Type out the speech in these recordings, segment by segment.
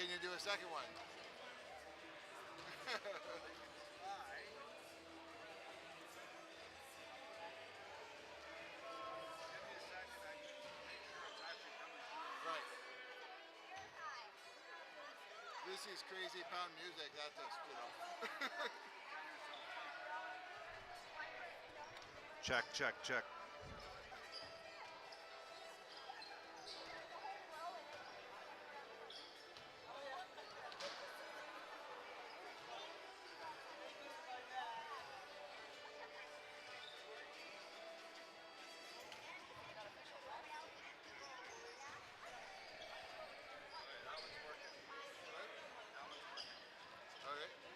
Can you do a second one? Right. This is crazy pound music. That's just, you know. Check, check, check. All right.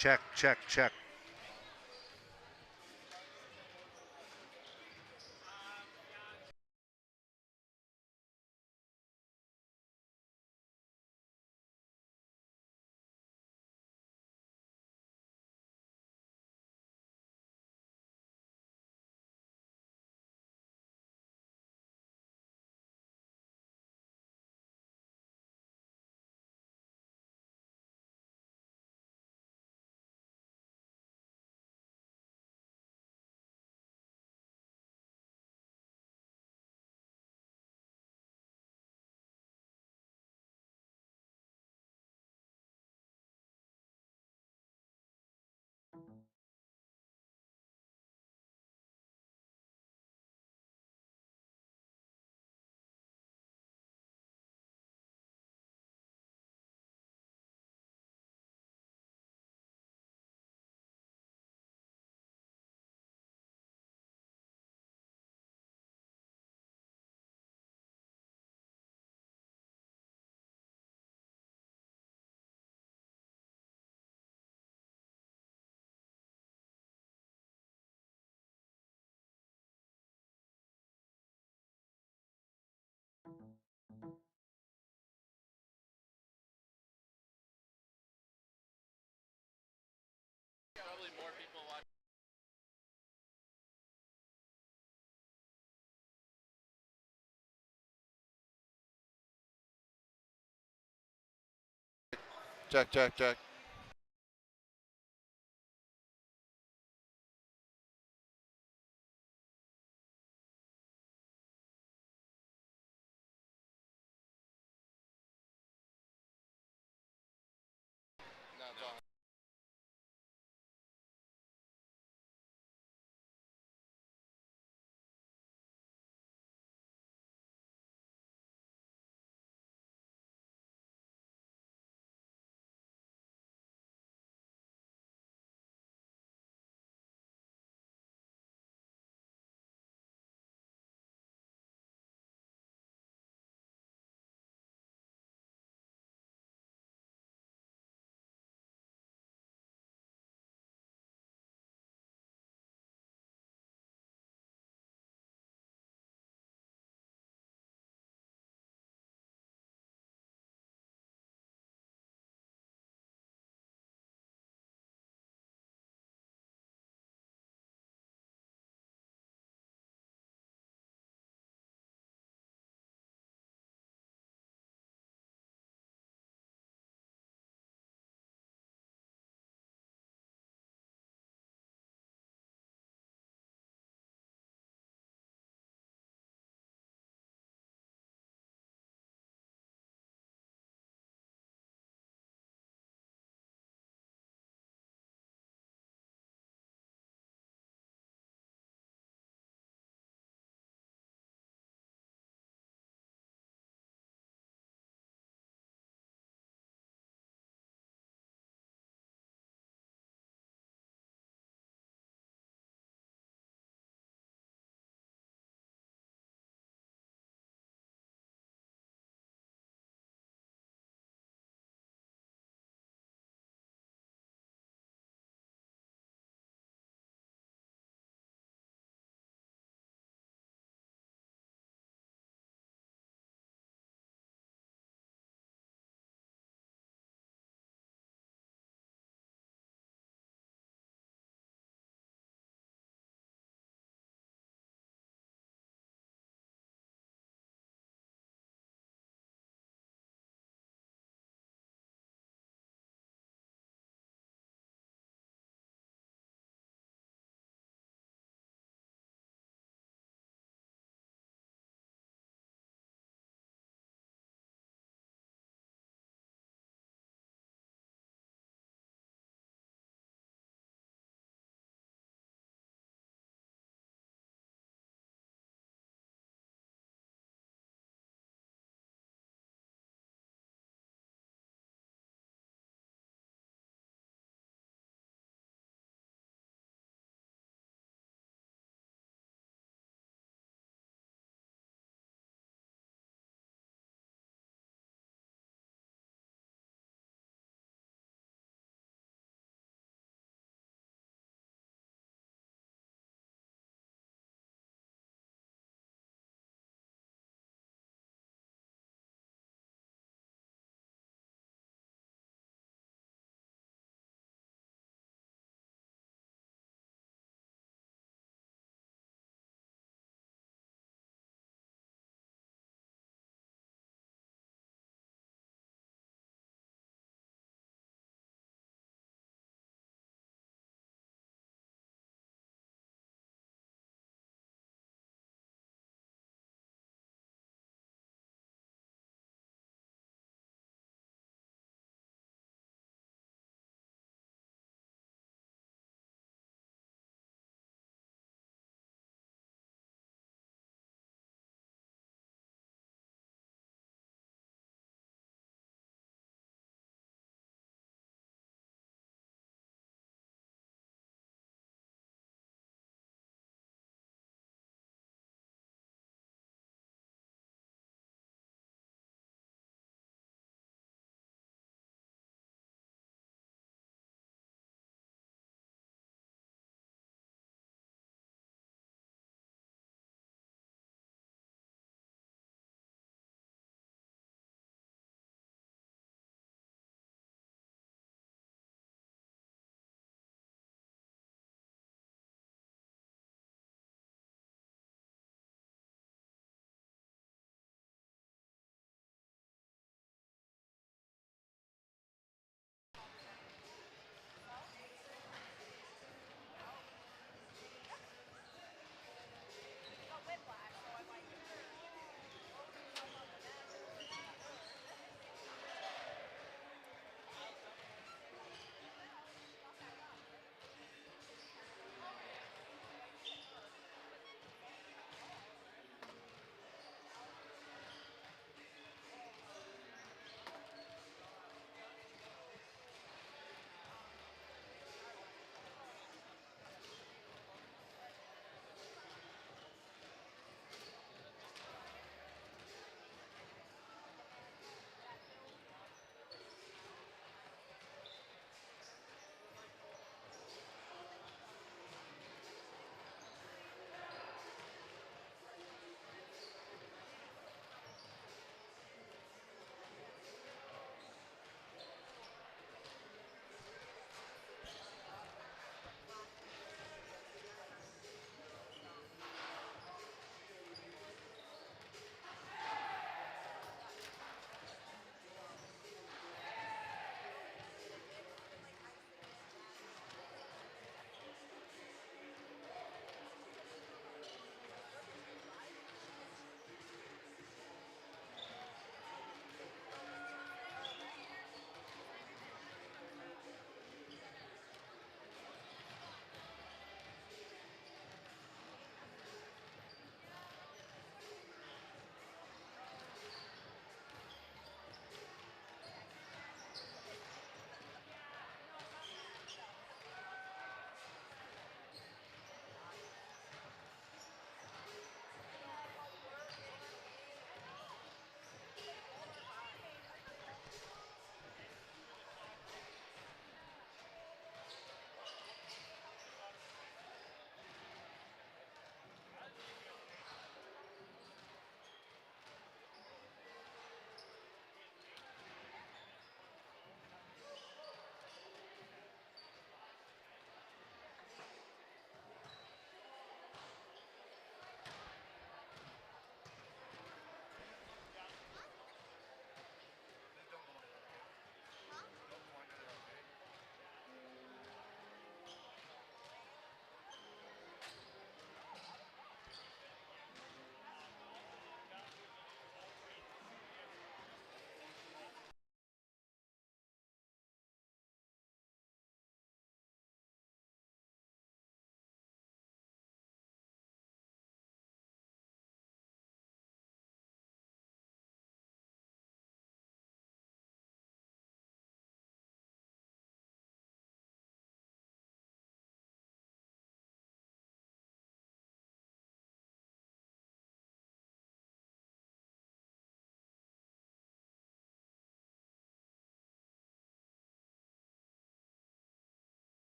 Check, check, check. Check, check, check. Now it's on.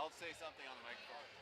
I'll say something on the microphone.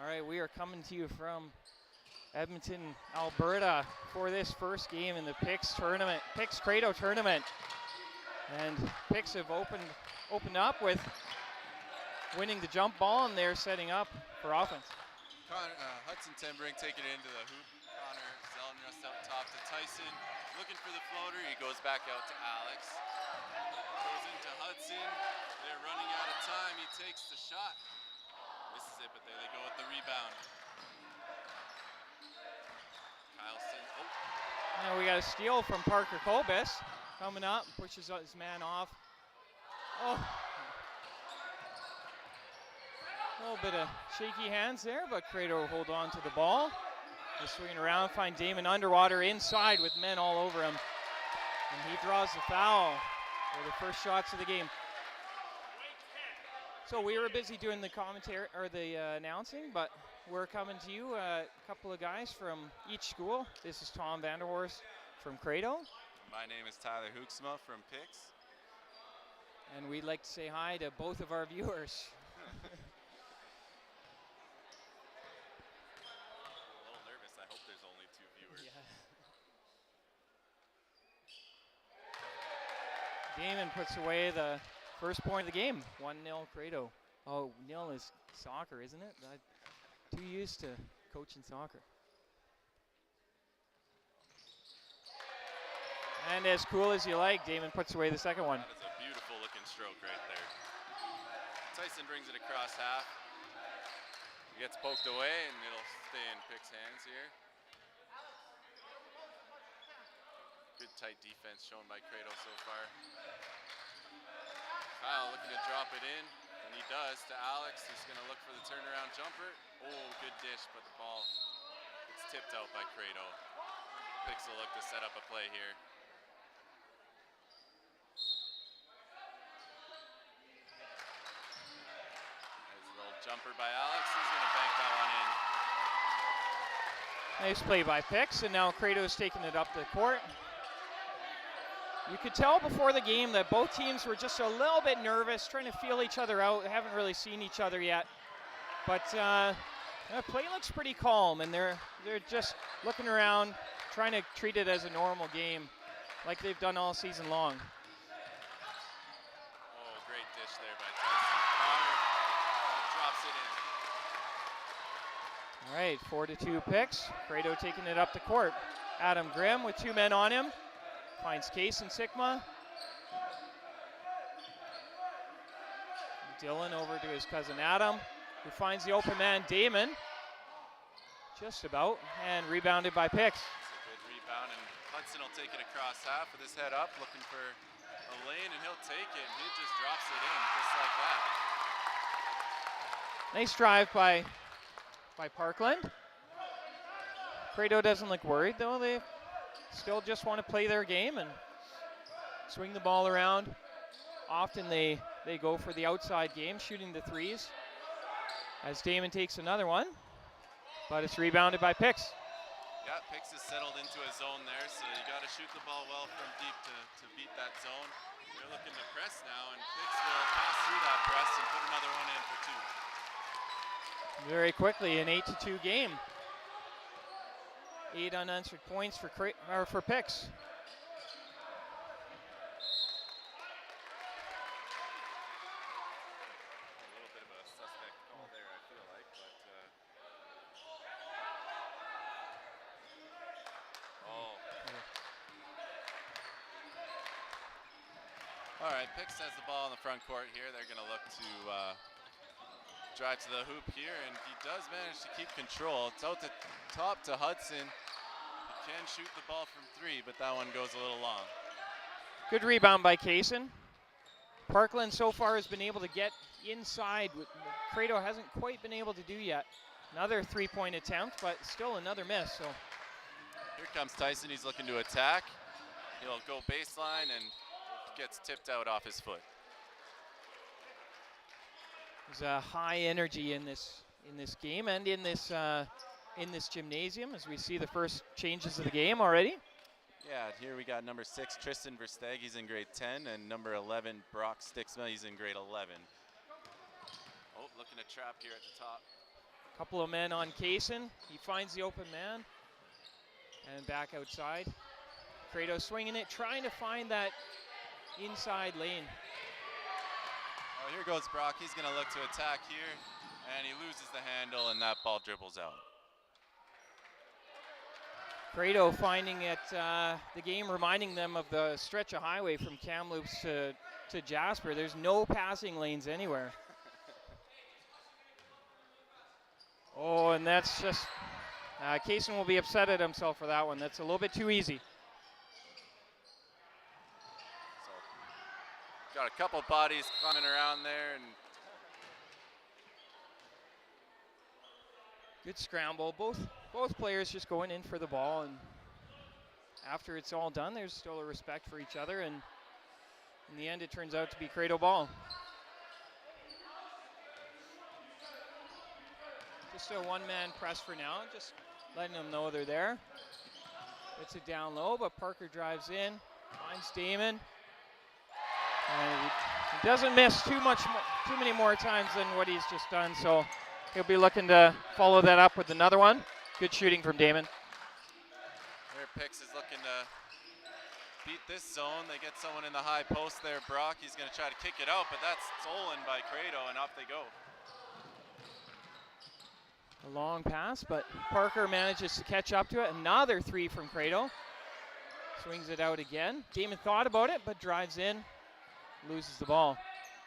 All right, we are coming to you from Edmonton, Alberta for this first game in the PICS tournament, PICS CREDO tournament. And PICS have opened up with winning the jump ball, and they're setting up for offense. Hudson Tembring taking it into the hoop. Connor Zellenrust out top to Tyson. Looking for the floater. He goes back out to Alex. Goes into Hudson. They're running out of time. He takes the shot. Misses it, but there they go with the rebound. Kyleston. Oh. Now we got a steal from Parker Colbis. Coming up, pushes his man off. Oh. A little bit of shaky hands there, but CREDO hold on to the ball. They're swinging around, find Damon underwater inside with men all over him. And he draws the foul for the first shots of the game. So we were busy doing the commentary or the announcing, but we're coming to you, a couple of guys from each school. This is Tom Vanderhorst from CREDO. My name is Tyler Hoeksma from PICS. And we'd like to say hi to both of our viewers. I hope there's only 2 viewers. Yeah. Damon puts away the first point of the game. 1-0 CREDO. Oh, nil is soccer, isn't it? I'm too used to coaching soccer. And as cool as you like, Damon puts away the second one. That is a beautiful looking stroke right there. Tyson brings it across half. He gets poked away, and it'll stay in PICS' hands here. Good tight defense shown by CREDO so far. Kyle looking to drop it in, and he does to Alex, who's going to look for the turnaround jumper. Oh, good dish, but the ball gets tipped out by CREDO. PICS will look to set up a play here. Jumper by Alex, he's going to bank that one in. Nice play by PICS, and now CREDO's taking it up the court. You could tell before the game that both teams were just a little bit nervous, trying to feel each other out. They haven't really seen each other yet. But the play looks pretty calm, and they're just looking around, trying to treat it as a normal game, like they've done all season long. Oh, great dish there by Tyson. Connor drops it in. All right, 4-2 PICS. CREDO taking it up the court. Adam Grimm with 2 men on him. Finds Case and Sigma. Dylan over to his cousin Adam, who finds the open man, Damon. Just about, and rebounded by PICS. It's a good rebound, and Hudson will take it across half with his head up, looking for a lane, and he'll take it, and he just drops it in, just like that. Nice drive by Parkland. CREDO doesn't look worried, though. They still just want to play their game and swing the ball around. Often they go for the outside game, shooting the threes. As Damon takes another one, but it's rebounded by PICS. Yeah, PICS has settled into a zone there, so you got to shoot the ball well from deep to beat that zone. They're looking to press now, and PICS will pass through that press and put another one in for 2. Very quickly, an 8-2 game. 8 unanswered points for PICS. A little bit of a suspect call there, I feel like, but All right, PICS has the ball in the front court here. They're going to look to drive to the hoop here, and he does manage to keep control. It's out to top to Hudson. He can shoot the ball from 3, but that one goes a little long. Good rebound by Kaysen. Parkland so far has been able to get inside. CREDO hasn't quite been able to do yet. Another 3-point attempt, but still another miss. So here comes Tyson. He's looking to attack. He'll go baseline and gets tipped out off his foot. There's a high energy in this game and in this gymnasium as we see the first changes of the game already. Yeah, here we got number 6, Tristan Versteg, he's in grade 10, and number 11, Brock Stixma, he's in grade 11. Oh, looking to trap here at the top. Couple of men on Kaysen. He finds the open man. And back outside. CREDO swinging it, trying to find that inside lane. Oh, here goes Brock. He's going to look to attack here. And he loses the handle, and that ball dribbles out. CREDO finding it, the game reminding them of the stretch of highway from Kamloops to Jasper. There's no passing lanes anywhere. Oh, and that's just, Kaysen will be upset at himself for that one. That's a little bit too easy. So, got a couple bodies coming around there, and good scramble. Both players just going in for the ball, and after it's all done, there's still a respect for each other, and in the end, it turns out to be CREDO ball. Just a one-man press for now, just letting them know they're there. It's it down low, but Parker drives in, finds Damon, and he doesn't miss too many more times than what he's just done, so he'll be looking to follow that up with another one. Good shooting from Damon. Here PICS is looking to beat this zone. They get someone in the high post there, Brock. He's going to try to kick it out, but that's stolen by CREDO, and off they go. A long pass, but Parker manages to catch up to it. Another three from CREDO. Swings it out again. Damon thought about it, but drives in, loses the ball.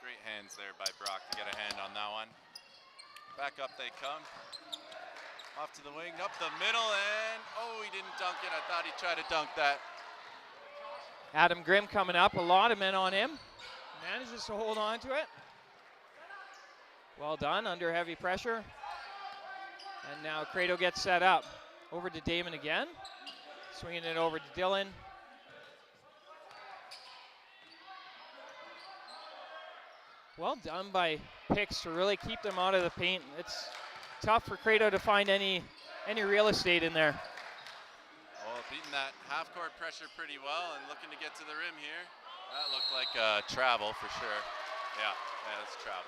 Great hands there by Brock to get a hand on that one. Back up they come. Off to the wing, up the middle, and oh, he didn't dunk it. I thought he tried to dunk that. Adam Grimm coming up, a lot of men on him. Manages to hold on to it. Well done, under heavy pressure. And now CREDO gets set up. Over to Damon again. Swinging it over to Dylan. Well done by PICS to really keep them out of the paint. It's tough for CREDO to find any real estate in there. Well, beating that half-court pressure pretty well and looking to get to the rim here. That looked like travel for sure. Yeah, that's travel.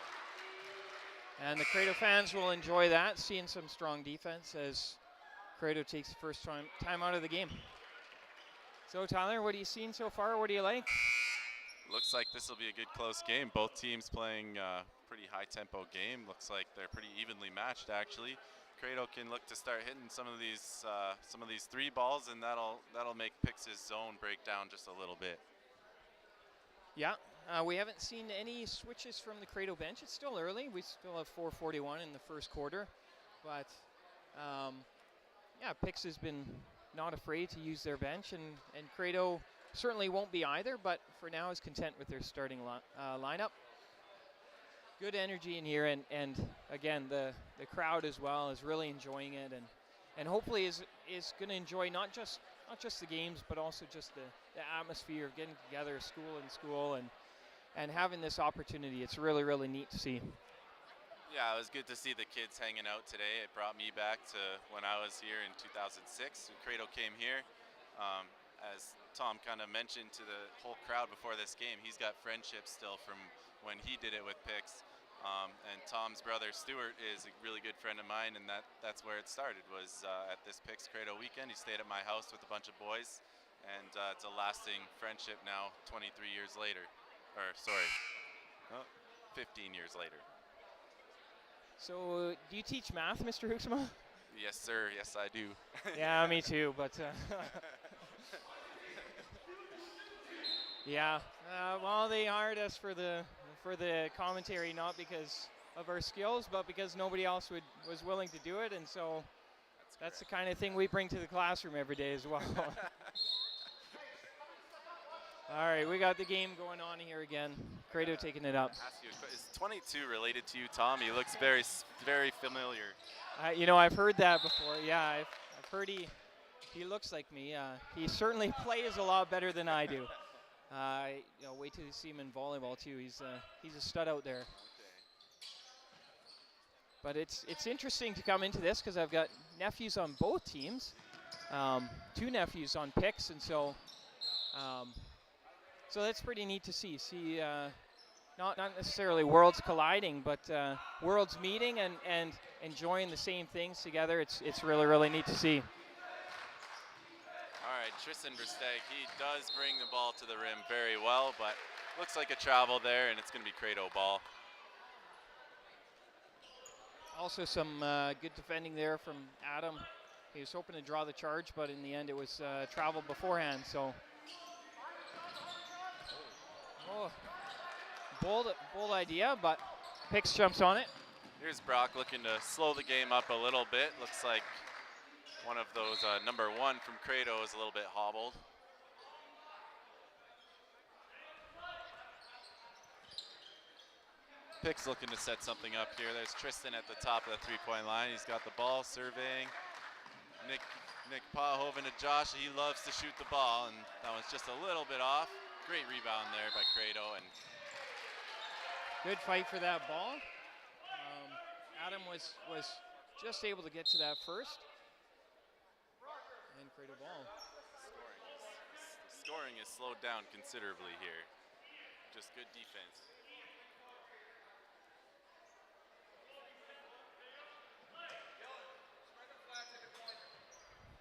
And the CREDO fans will enjoy that, seeing some strong defense as CREDO takes the first time out of the game. So Tyler, what are you seeing so far? What do you like? Looks like this will be a good close game. Both teams playing pretty high-tempo game. Looks like they're pretty evenly matched, actually. CREDO can look to start hitting some of these three balls, and that'll make PICS' zone break down just a little bit. Yeah, we haven't seen any switches from the CREDO bench. It's still early. We still have 4:41 in the first quarter, but yeah, PICS has been not afraid to use their bench, and CREDO certainly won't be either, but for now is content with their starting lineup. Good energy in here, and again, the crowd as well is really enjoying it, and hopefully is going to enjoy not just the games, but also just the atmosphere of getting together, school and having this opportunity. It's really, really neat to see. Yeah, it was good to see the kids hanging out today. It brought me back to when I was here in 2006. CREDO came here. As Tom kind of mentioned to the whole crowd before this game, he's got friendships still from when he did it with PICS. And Tom's brother Stuart is a really good friend of mine, and that's where it started, was at this PICS CREDO weekend. He stayed at my house with a bunch of boys, and it's a lasting friendship now 23 years later. Or sorry, 15 years later. So do you teach math, Mr. Hoeksema? Yes, sir. Yes, I do. Yeah, me too, but yeah, well, they hired us for the commentary, not because of our skills, but because nobody else was willing to do it, and so that's the kind of thing we bring to the classroom every day as well. All right, we got the game going on here again. CREDO taking it up. Is 22 related to you, Tom? He looks very, very familiar. You know, I've heard that before. Yeah, I've heard he looks like me. He certainly plays a lot better than I do. You know, wait till you see him in volleyball too. He's a stud out there. Okay. But it's interesting to come into this because I've got nephews on both teams, 2 nephews on PICS, and so that's pretty neat to see. not necessarily worlds colliding, but worlds meeting and enjoying the same things together. It's really, really neat to see. All right, Tristan Versteeg, he does bring the ball to the rim very well, but looks like a travel there, and it's going to be CREDO ball. Also some good defending there from Adam. He was hoping to draw the charge, but in the end it was travel beforehand. So, bold idea, but PICS jumps on it. Here's Brock looking to slow the game up a little bit. Looks like one of those number 1 from CREDO is a little bit hobbled. PICS looking to set something up here. There's Tristan at the top of the three-point line. He's got the ball, surveying. Nick Pahoven to Josh. He loves to shoot the ball, and that one's just a little bit off. Great rebound there by CREDO. And good fight for that ball. Adam was just able to get to that first. And CREDO ball. Scoring is slowed down considerably here. Just good defense.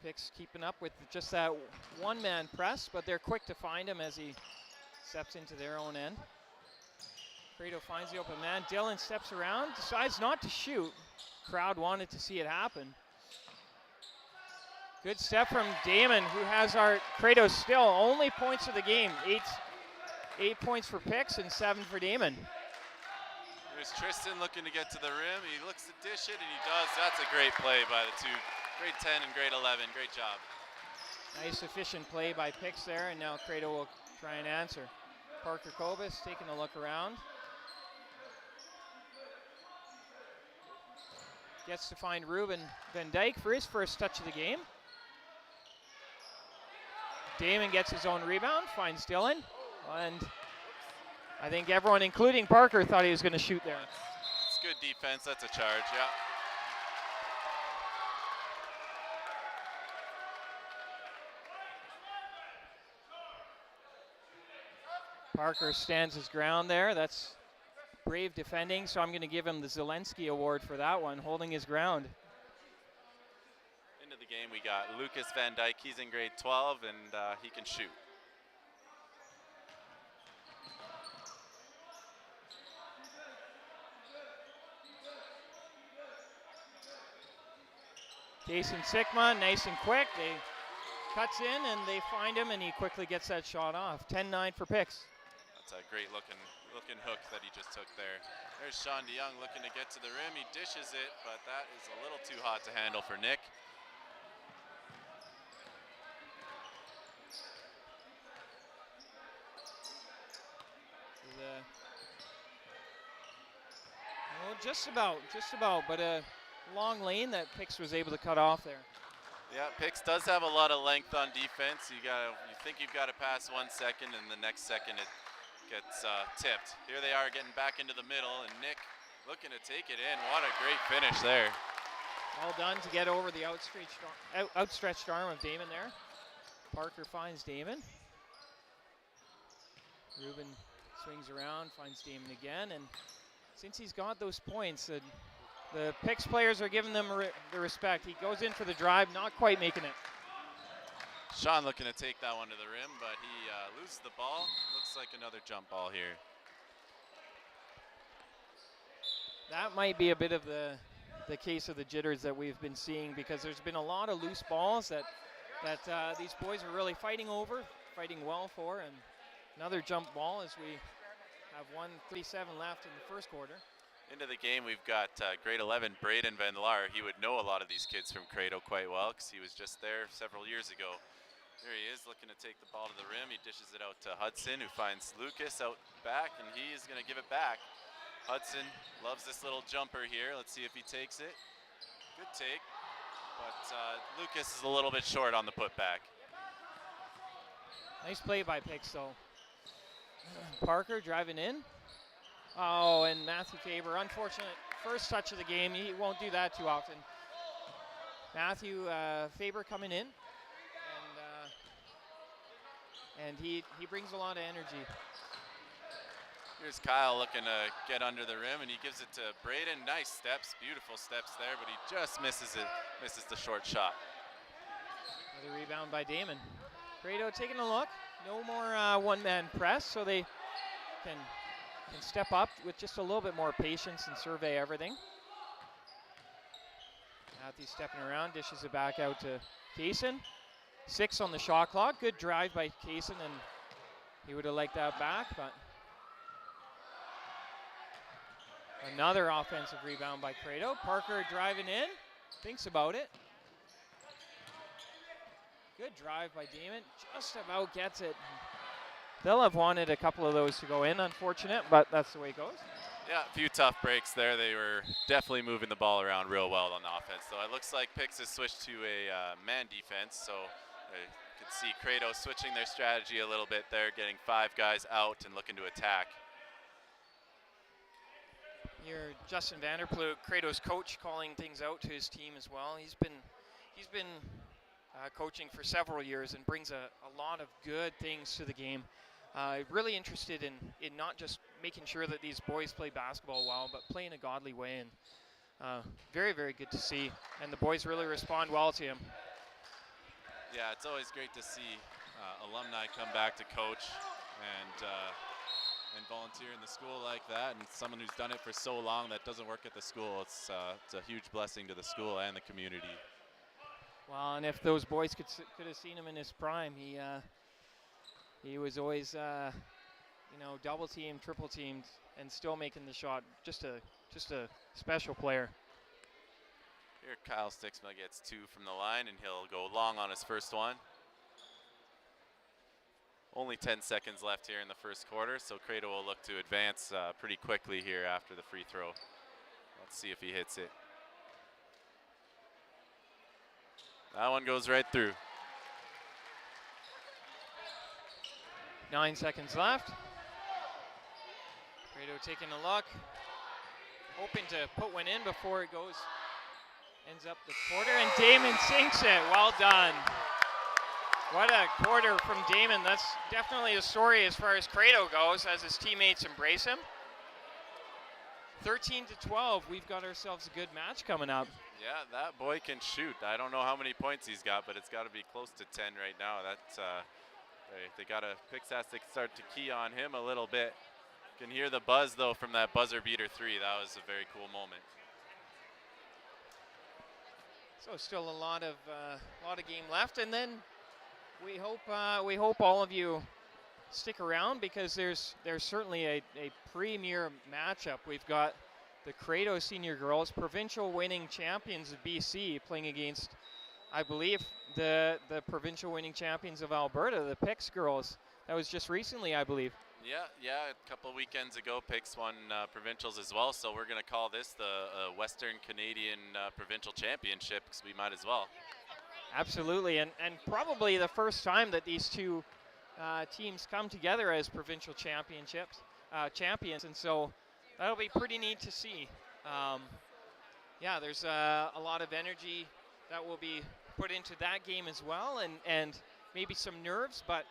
PICS keeping up with just that one-man press, but they're quick to find him as he steps into their own end. CREDO finds the open man. Dylan steps around, decides not to shoot. Crowd wanted to see it happen. Good step from Damon, who has our CREDO still only points of the game. Eight points for PICS and 7 for Damon. Here's Tristan looking to get to the rim. He looks to dish it, and he does. That's a great play by the two. Grade 10 and grade 11, great job. Nice efficient play by PICS there, and now CREDO will try and answer. Parker Kobus taking a look around. Gets to find Ruben Van Dyke for his first touch of the game. Damon gets his own rebound, finds Dylan, and I think everyone, including Parker, thought he was going to shoot there. It's good defense, that's a charge, yeah. Parker stands his ground there. That's brave defending, so I'm going to give him the Zelensky Award for that one, holding his ground. Into the game, we got Lucas Van Dyke. He's in grade 12, and he can shoot. Jason Sickma, nice and quick. They cuts in, and they find him, and he quickly gets that shot off. 10-9 for PICS. That's a great looking hook that he just took there. There's Sean DeYoung looking to get to the rim. He dishes it, but that is a little too hot to handle for Nick. Well, just about, but a long lane that PICS was able to cut off there. Yeah, PICS does have a lot of length on defense. You think you've got to pass 1 second, and the next second it gets tipped. Here they are getting back into the middle, and Nick looking to take it in. What a great finish there. Well done to get over the outstretched arm of Damon there. Parker finds Damon. Ruben swings around, finds Damon again, and since he's got those points, the PICS players are giving them the respect. He goes in for the drive, not quite making it. Sean looking to take that one to the rim, but he loses the ball. Looks like another jump ball here. That might be a bit of the case of the jitters that we've been seeing, because there's been a lot of loose balls that these boys are really fighting well for, and another jump ball as we have 1:37 left in the first quarter. Into the game, we've got grade 11 Braden Van Laar. He would know a lot of these kids from CREDO quite well because he was just there several years ago. There he is looking to take the ball to the rim. He dishes it out to Hudson, who finds Lucas out back, and he is going to give it back. Hudson loves this little jumper here. Let's see if he takes it. Good take, but Lucas is a little bit short on the putback. Nice play by PICS though. Parker driving in. Oh, and Matthew Faber, unfortunate first touch of the game. He won't do that too often. Matthew Faber coming in, and he brings a lot of energy. Here's Kyle looking to get under the rim, and he gives it to Braden. Nice steps, beautiful steps there, but he just misses it, misses the short shot. Another rebound by Damon. CREDO taking a look. No more one-man press, so they can step up with just a little bit more patience and survey everything. Matthew stepping around, dishes it back out to Kaysen. 6 on the shot clock. Good drive by Kaysen, and he would have liked that back, but another offensive rebound by CREDO. Parker driving in, thinks about it. Good drive by Damon, just about gets it. They'll have wanted a couple of those to go in, unfortunate, but that's the way it goes. Yeah, a few tough breaks there. They were definitely moving the ball around real well on the offense. So it looks like PICS has switched to a man defense. So you can see CREDO switching their strategy a little bit there, getting 5 guys out and looking to attack. Here, Justin Vanderploeg, CREDO's coach, calling things out to his team as well. He's been coaching for several years and brings a lot of good things to the game. Really interested in not just making sure that these boys play basketball well, but play in a godly way. And very, very good to see. And the boys really respond well to him. Yeah, it's always great to see alumni come back to coach and volunteer in the school like that. And someone who's done it for so long that doesn't work at the school, it's a huge blessing to the school and the community. Well, and if those boys could have seen him in his prime, he was always, double teamed, triple teamed, and still making the shot. Just a special player. Here, Kyle Stixma gets 2 from the line, and he'll go long on his first one. Only 10 seconds left here in the first quarter, so CREDO will look to advance pretty quickly here after the free throw. Let's see if he hits it. That one goes right through. 9 seconds left. CREDO taking a look, hoping to put one in before it goes, ends up the quarter, and Damon sinks it. Well done. What a quarter from Damon. That's definitely a story as far as CREDO goes, as his teammates embrace him. 13-12, we've got ourselves a good match coming up. Yeah, that boy can shoot. I don't know how many points he's got, but it's got to be close to 10 right now. That's PICS has to start to key on him a little bit. Can hear the buzz though from that buzzer beater 3. That was a very cool moment. So still a lot of game left, and then we hope all of you stick around, because there's certainly a premier matchup. We've got the CREDO senior girls, provincial winning champions of BC, playing against, I believe, the provincial winning champions of Alberta, the PICS girls. That was just recently, I believe. Yeah, a couple weekends ago, PICS won provincials as well, so we're going to call this the Western Canadian Provincial Championship, because we might as well. Absolutely, and probably the first time that these two teams come together as provincial champions, and so that'll be pretty neat to see. There's a lot of energy that will be put into that game as well, and maybe some nerves, but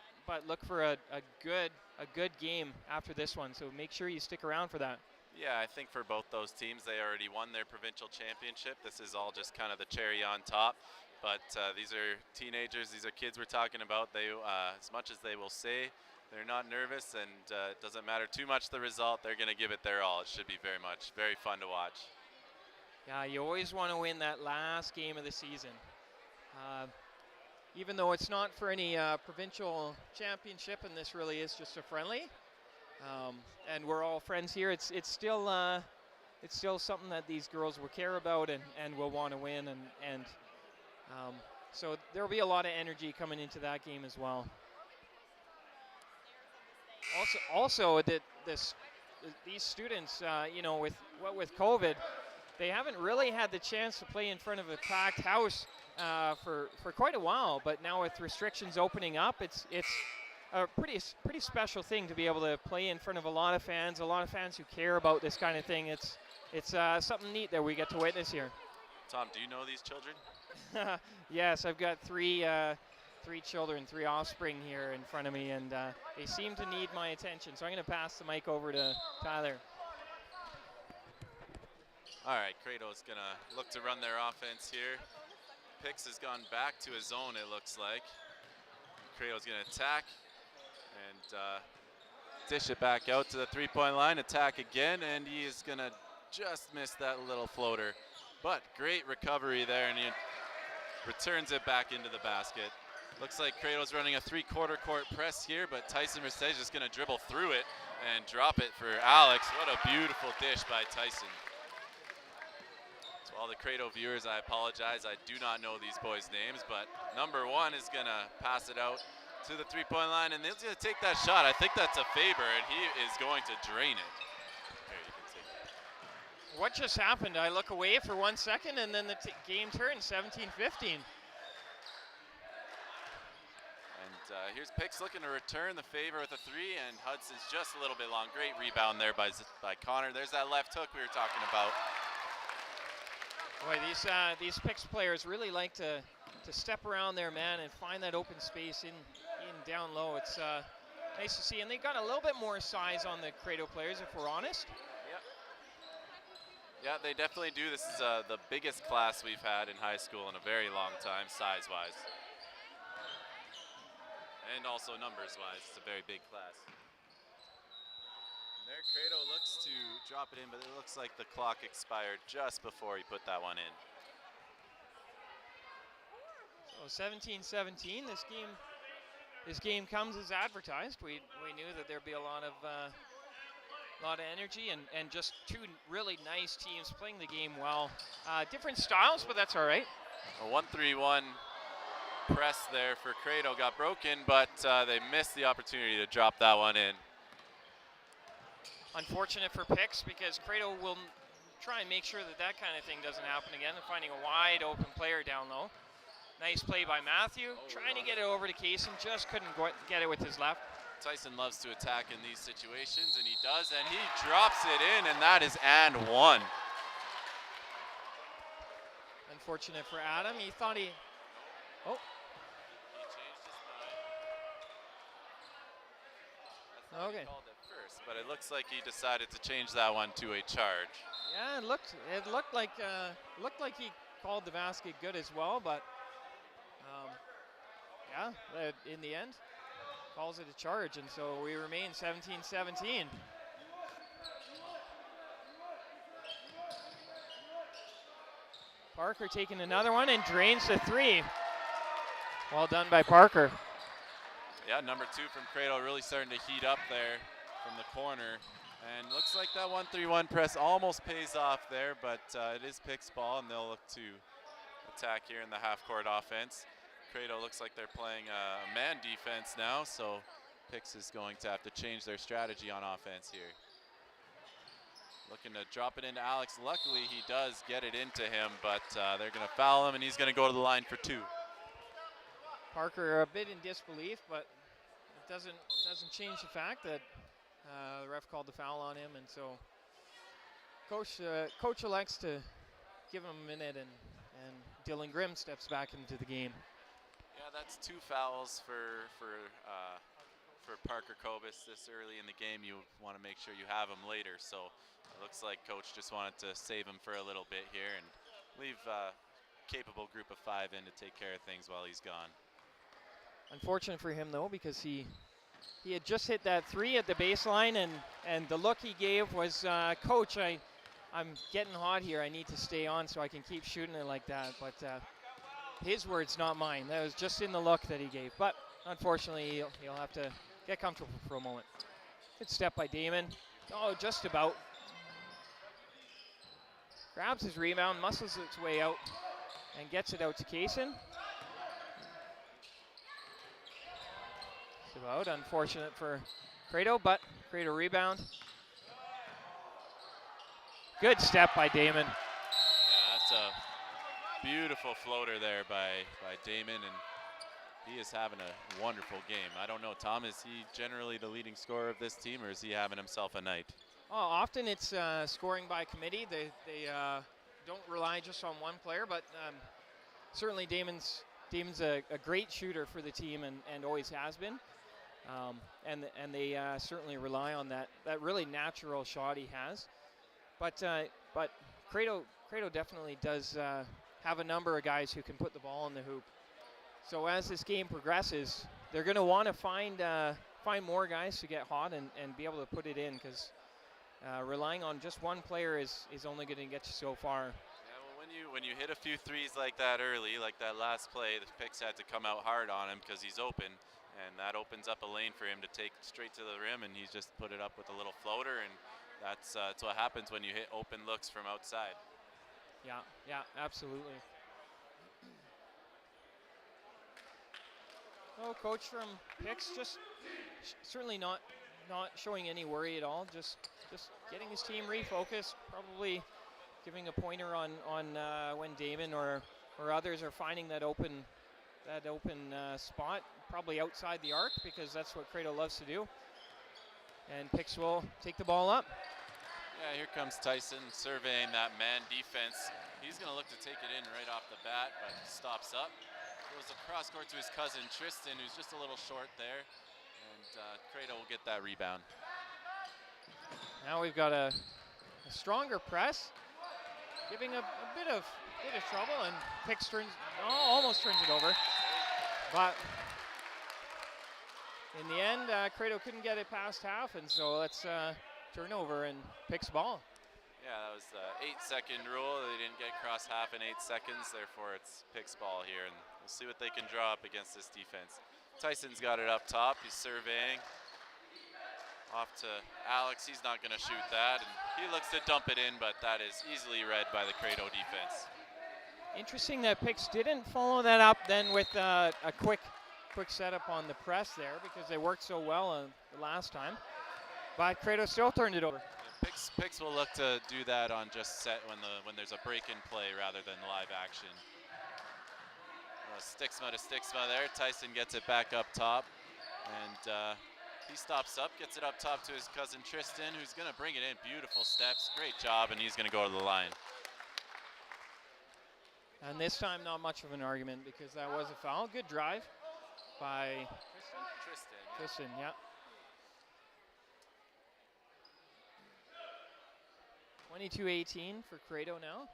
look for a good game after this one. So make sure you stick around for that. Yeah, I think for both those teams, they already won their provincial championship. This is all just kind of the cherry on top. But these are teenagers, these are kids we're talking about. They, as much as they will say they're not nervous, and it doesn't matter too much the result, they're going to give it their all. It should be very fun to watch. Yeah, you always want to win that last game of the season. Even though it's not for any provincial championship, and this really is just a friendly, and we're all friends here, it's still something that these girls will care about and will want to win, and so there will be a lot of energy coming into that game as well. Also, these students, with COVID, they haven't really had the chance to play in front of a packed house for quite a while. But now with restrictions opening up, it's a pretty special thing to be able to play in front of a lot of fans who care about this kind of thing. It's something neat that we get to witness here. Tom, do you know these children? Yes, I've got three 3 children, 3 offspring here in front of me, and they seem to need my attention. So I'm going to pass the mic over to Tyler. All right, CREDO's going to look to run their offense here. PICS has gone back to his zone, it looks like. CREDO's going to attack and dish it back out to the 3-point line, attack again, and he is going to just miss that little floater. But great recovery there, and he returns it back into the basket. Looks like CREDO's running a 3-quarter court press here, but Tyson Mercedes is just going to dribble through it and drop it for Alex. What a beautiful dish by Tyson. To all the CREDO viewers, I apologize. I do not know these boys' names, but number 1 is going to pass it out to the 3-point line, and he's going to take that shot. I think that's a Faber, and he is going to drain it. Here, you can see. What just happened? I look away for 1 second, and then the game turns 17-15. And here's PICS looking to return the favor with a 3, and Hudson's just a little bit long. Great rebound there by Connor. There's that left hook we were talking about. Boy, these PICS players really like to step around their man and find that open space in down low. It's nice to see, and they got a little bit more size on the CREDO players, if we're honest. Yep. Yeah, they definitely do. This is the biggest class we've had in high school in a very long time, size-wise. And also numbers-wise, it's a very big class. And there, CREDO looks to drop it in, but it looks like the clock expired just before he put that one in. So 17-17, this game comes as advertised. We knew that there'd be a lot of energy and just 2 really nice teams playing the game well. Different styles, but that's all right. A 1-3-1 press there for CREDO got broken, but they missed the opportunity to drop that one in. Unfortunate for PICS, because CREDO will try and make sure that kind of thing doesn't happen again. They're finding a wide open player down low. Nice play by Matthew, trying to get it over to Kaysen, just couldn't get it with his left. Tyson loves to attack in these situations, and he does, and he drops it in, and that is and 1. Unfortunate for Adam, he thought he, oh. He changed his mind. That's not what he called it first, but it looks like he decided to change that one to a charge. Yeah, it looked like he called the basket good as well, but yeah, in the end, calls it a charge, and so we remain 17-17. Parker taking another one and drains the 3. Well done by Parker. Yeah, number 2 from CREDO really starting to heat up there from the corner. And looks like that 1-3-1 press almost pays off there, but it is PICS ball, and they'll look to attack here in the half-court offense. CREDO looks like they're playing a man defense now, so PICS is going to have to change their strategy on offense here. Looking to drop it into Alex. Luckily, he does get it into him, but they're going to foul him, and he's going to go to the line for 2. Parker a bit in disbelief, but it doesn't change the fact that the ref called the foul on him, and so coach elects to give him a minute, and Dylan Grimm steps back into the game. Yeah, that's 2 fouls for Parker Kobus this early in the game. You want to make sure you have him later, so it looks like coach just wanted to save him for a little bit here and leave a capable group of 5 in to take care of things while he's gone. Unfortunate for him though, because he had just hit that 3 at the baseline, and the look he gave was, Coach, I'm getting hot here. I need to stay on so I can keep shooting it like that. But his words, not mine. That was just in the look that he gave. But unfortunately, he'll have to get comfortable for a moment. Good step by Damon. Oh, just about. Grabs his rebound, muscles its way out, and gets it out to Kaysen. Just about. Unfortunate for CREDO, but CREDO rebound. Good step by Damon. Yeah, that's a beautiful floater there by Damon, and he is having a wonderful game. I don't know, Tom, is he generally the leading scorer of this team, or is he having himself a night? Oh, often it's scoring by committee. They don't rely just on one player, but certainly Damon's Damon's a great shooter for the team and always has been. And they certainly rely on that really natural shot he has. But CREDO definitely does have a number of guys who can put the ball in the hoop. So as this game progresses, they're going to want to find more guys to get hot and be able to put it in, because relying on just one player is only going to get you so far. Yeah, well, when you hit a few threes like that early, like that last play, the PICS had to come out hard on him because he's open, and that opens up a lane for him to take straight to the rim, and he's just put it up with a little floater, and that's what happens when you hit open looks from outside. Yeah, absolutely. Oh, coach from PICS just certainly not showing any worry at all. Just getting his team refocused. Probably giving a pointer on when Damon or others are finding that open spot, probably outside the arc, because that's what CREDO loves to do. And PICS will take the ball up. Yeah, here comes Tyson surveying that man defense. He's going to look to take it in right off the bat, but stops up. Goes across court to his cousin Tristan, who's just a little short there, and CREDO will get that rebound. Now we've got a stronger press, giving a bit of trouble, and PICS almost turns it over. But in the end, CREDO couldn't get it past half, and so let's turnover and PICS ball. Yeah, that was the 8-second rule. They didn't get across half in 8 seconds, therefore it's PICS ball here, and we'll see what they can draw up against this defense. Tyson's got it up top. He's surveying. Off to Alex. He's not going to shoot that, and he looks to dump it in, but that is easily read by the CREDO defense. Interesting that PICS didn't follow that up then with a quick setup on the press there, because they worked so well the last time. But CREDO still turned it over. PICS will look to do that on just set when there's a break-in play rather than live action. Sticksma to Sticksma there. Tyson gets it back up top, and he stops up, gets it up top to his cousin Tristan, who's going to bring it in. Beautiful steps, great job, and he's going to go to the line. And this time, not much of an argument, because that was a foul. Good drive by Tristan, yeah. 22-18 for CREDO now.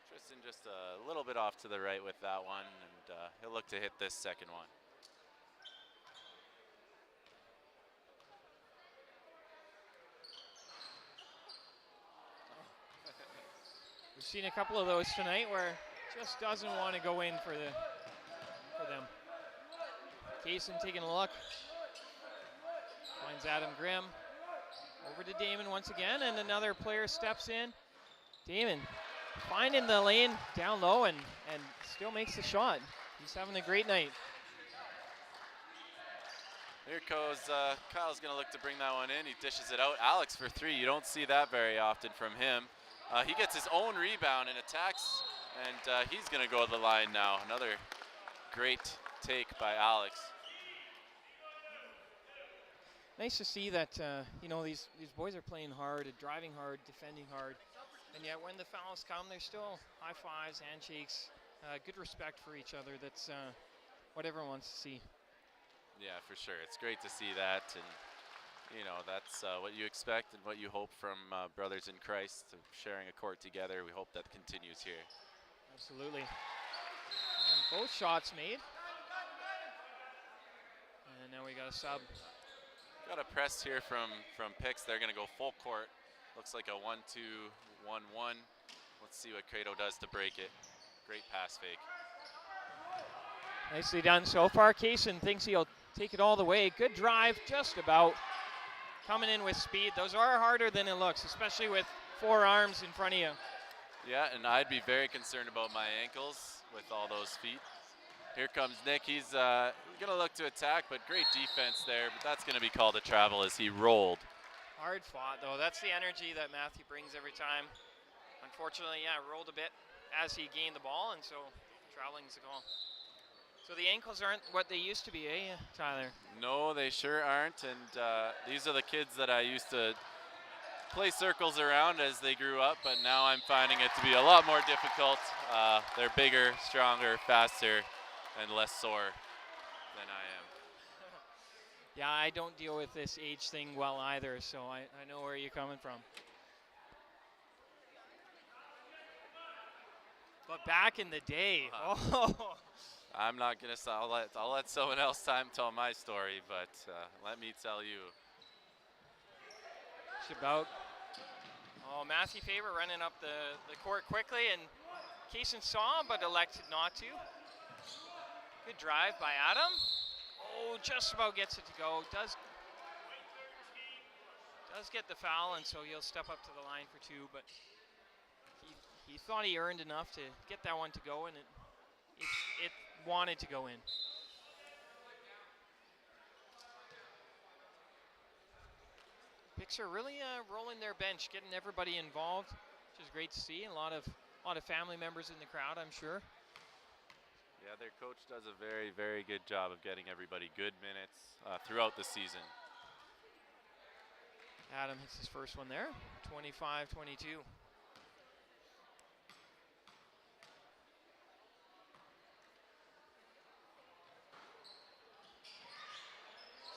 Tristan just a little bit off to the right with that one, and he'll look to hit this second one. We've seen a couple of those tonight where it just doesn't want to go in for them. Kaysen taking a look. Finds Adam Grimm. Over to Damon once again, and another player steps in. Damon finding the lane down low and still makes the shot. He's having a great night. Here goes, Kyle's going to look to bring that one in. He dishes it out. Alex for three. You don't see that very often from him. He gets his own rebound and attacks, and he's going to go to the line now. Another great take by Alex. Nice to see that these boys are playing hard, driving hard, defending hard, and yet when the fouls come, they're still high fives, handshakes, good respect for each other. That's what everyone wants to see. Yeah, for sure. It's great to see that, and that's what you expect and what you hope from brothers in Christ, sharing a court together. We hope that continues here. Absolutely. And both shots made. And now we got a sub. Got a press here from PICS. They're going to go full court. Looks like a 1-2-1-1. Let's see what CREDO does to break it. Great pass fake. Nicely done so far. Kaysen thinks he'll take it all the way. Good drive, just about. Coming in with speed. Those are harder than it looks, especially with 4 arms in front of you. Yeah, and I'd be very concerned about my ankles with all those feet. Here comes Nick. He's going to look to attack, but great defense there. But that's going to be called a travel as he rolled. Hard fought, though. That's the energy that Matthew brings every time. Unfortunately, yeah, rolled a bit as he gained the ball, and so traveling's the call. So the ankles aren't what they used to be, eh, Tyler? No, they sure aren't. And these are the kids that I used to play circles around as they grew up, but now I'm finding it to be a lot more difficult. They're bigger, stronger, faster, and less sore than I am. Yeah, I don't deal with this age thing well either, so I know where you're coming from. But back in the day, I'm not gonna. I'll let someone else tell my story, but let me tell you. It's about. Oh, Matthew Faber running up the court quickly, and Kaysen saw but elected not to. Good drive by Adam. Oh, just about gets it to go. Does get the foul, and so he'll step up to the line for 2, but he thought he earned enough to get that one to go, and it wanted to go in. PICS are really rolling their bench, getting everybody involved, which is great to see. A lot of family members in the crowd, I'm sure. Yeah, their coach does a very, very good job of getting everybody good minutes throughout the season. Adam hits his first one there, 25-22.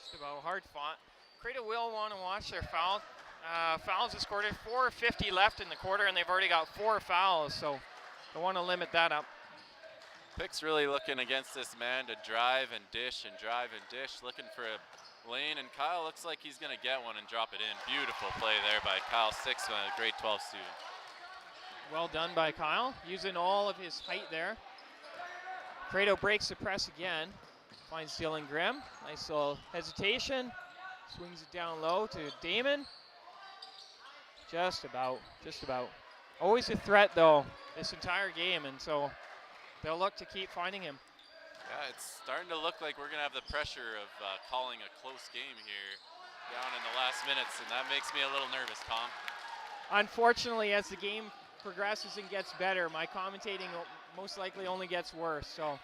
Just about hard fought. CREDO will want to watch their foul. Fouls is scored at 4:50 left in the quarter, and they've already got 4 fouls, so they want to limit that up. PICS really looking against this man to drive and dish, looking for a lane, and Kyle looks like he's going to get one and drop it in. Beautiful play there by Kyle Sixman, a grade 12 student. Well done by Kyle, using all of his height there. CREDO breaks the press again, finds Dylan Grimm. Nice little hesitation, swings it down low to Damon. Just about. Always a threat though, this entire game, and so they'll look to keep finding him. Yeah, it's starting to look like we're going to have the pressure of calling a close game here down in the last minutes, and that makes me a little nervous, Tom. Unfortunately, as the game progresses and gets better, my commentating most likely only gets worse. So.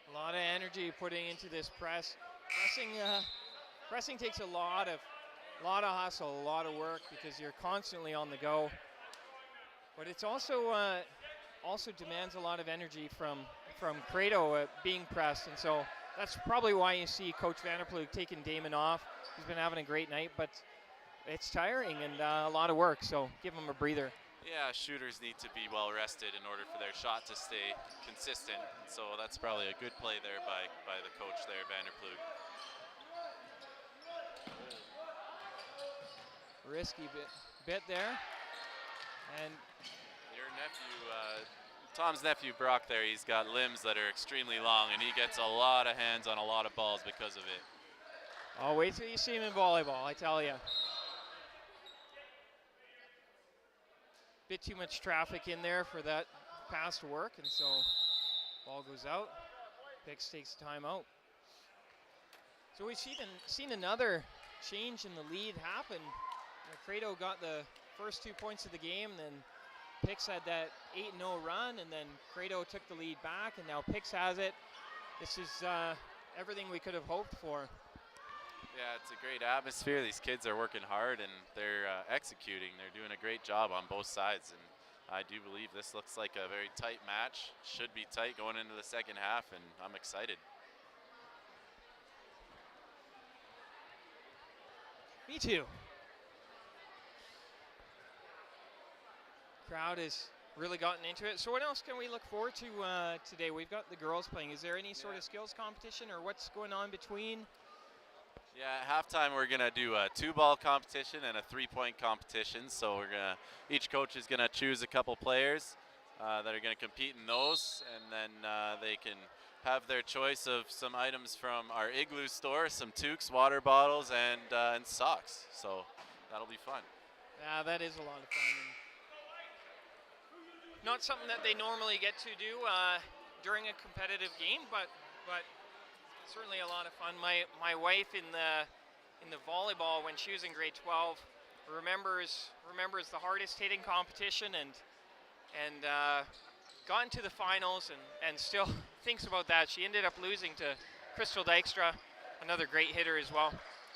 A lot of energy putting into this press. Pressing takes a lot of hustle, a lot of work, because you're constantly on the go. But it's also demands a lot of energy from CREDO being pressed, and so that's probably why you see Coach Vanderploeg taking Damon off. He's been having a great night, but it's tiring and a lot of work, so give him a breather. Yeah, shooters need to be well rested in order for their shot to stay consistent, so that's probably a good play there by the coach there, Vanderploeg. Risky bit there, and your nephew, Tom's nephew Brock there, he's got limbs that are extremely long, and he gets a lot of hands on a lot of balls because of it. Oh, wait till you see him in volleyball, I tell you. Bit too much traffic in there for that pass to work, and so ball goes out. PICS takes time out. So we've seen another change in the lead happen. CREDO got the first 2 points of the game, then PICS had that 8-0 run, and then CREDO took the lead back, and now PICS has it. This is everything we could have hoped for. Yeah, it's a great atmosphere. These kids are working hard, and they're executing. They're doing a great job on both sides, and I do believe this looks like a very tight match. Should be tight going into the second half, and I'm excited. Me too. Crowd has really gotten into it. So what else can we look forward to today? We've got the girls playing. Is there any sort of skills competition, or what's going on between? Yeah, at halftime we're gonna do a 2-ball competition and a 3-point competition. So each coach is gonna choose a couple players that are gonna compete in those, and then they can have their choice of some items from our Igloo store, some toques, water bottles, and socks. So that'll be fun. Yeah, that is a lot of fun. Not something that they normally get to do during a competitive game, but certainly a lot of fun. My wife in the volleyball, when she was in grade 12, remembers the hardest hitting competition and got into the finals and still thinks about that. She ended up losing to Crystal Dykstra, another great hitter as well.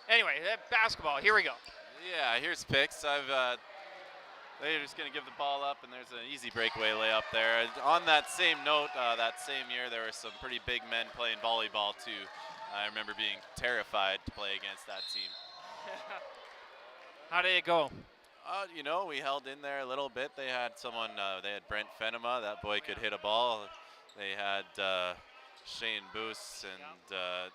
Anyway, basketball, here we go. Yeah, here's PICS. They're just going to give the ball up, and there's an easy breakaway layup there. On that same note, that same year, there were some pretty big men playing volleyball, too. I remember being terrified to play against that team. How did it go? You know, we held in there a little bit. They had someone, they had Brent Fenema. That boy could hit a ball. They had Shane Boos, and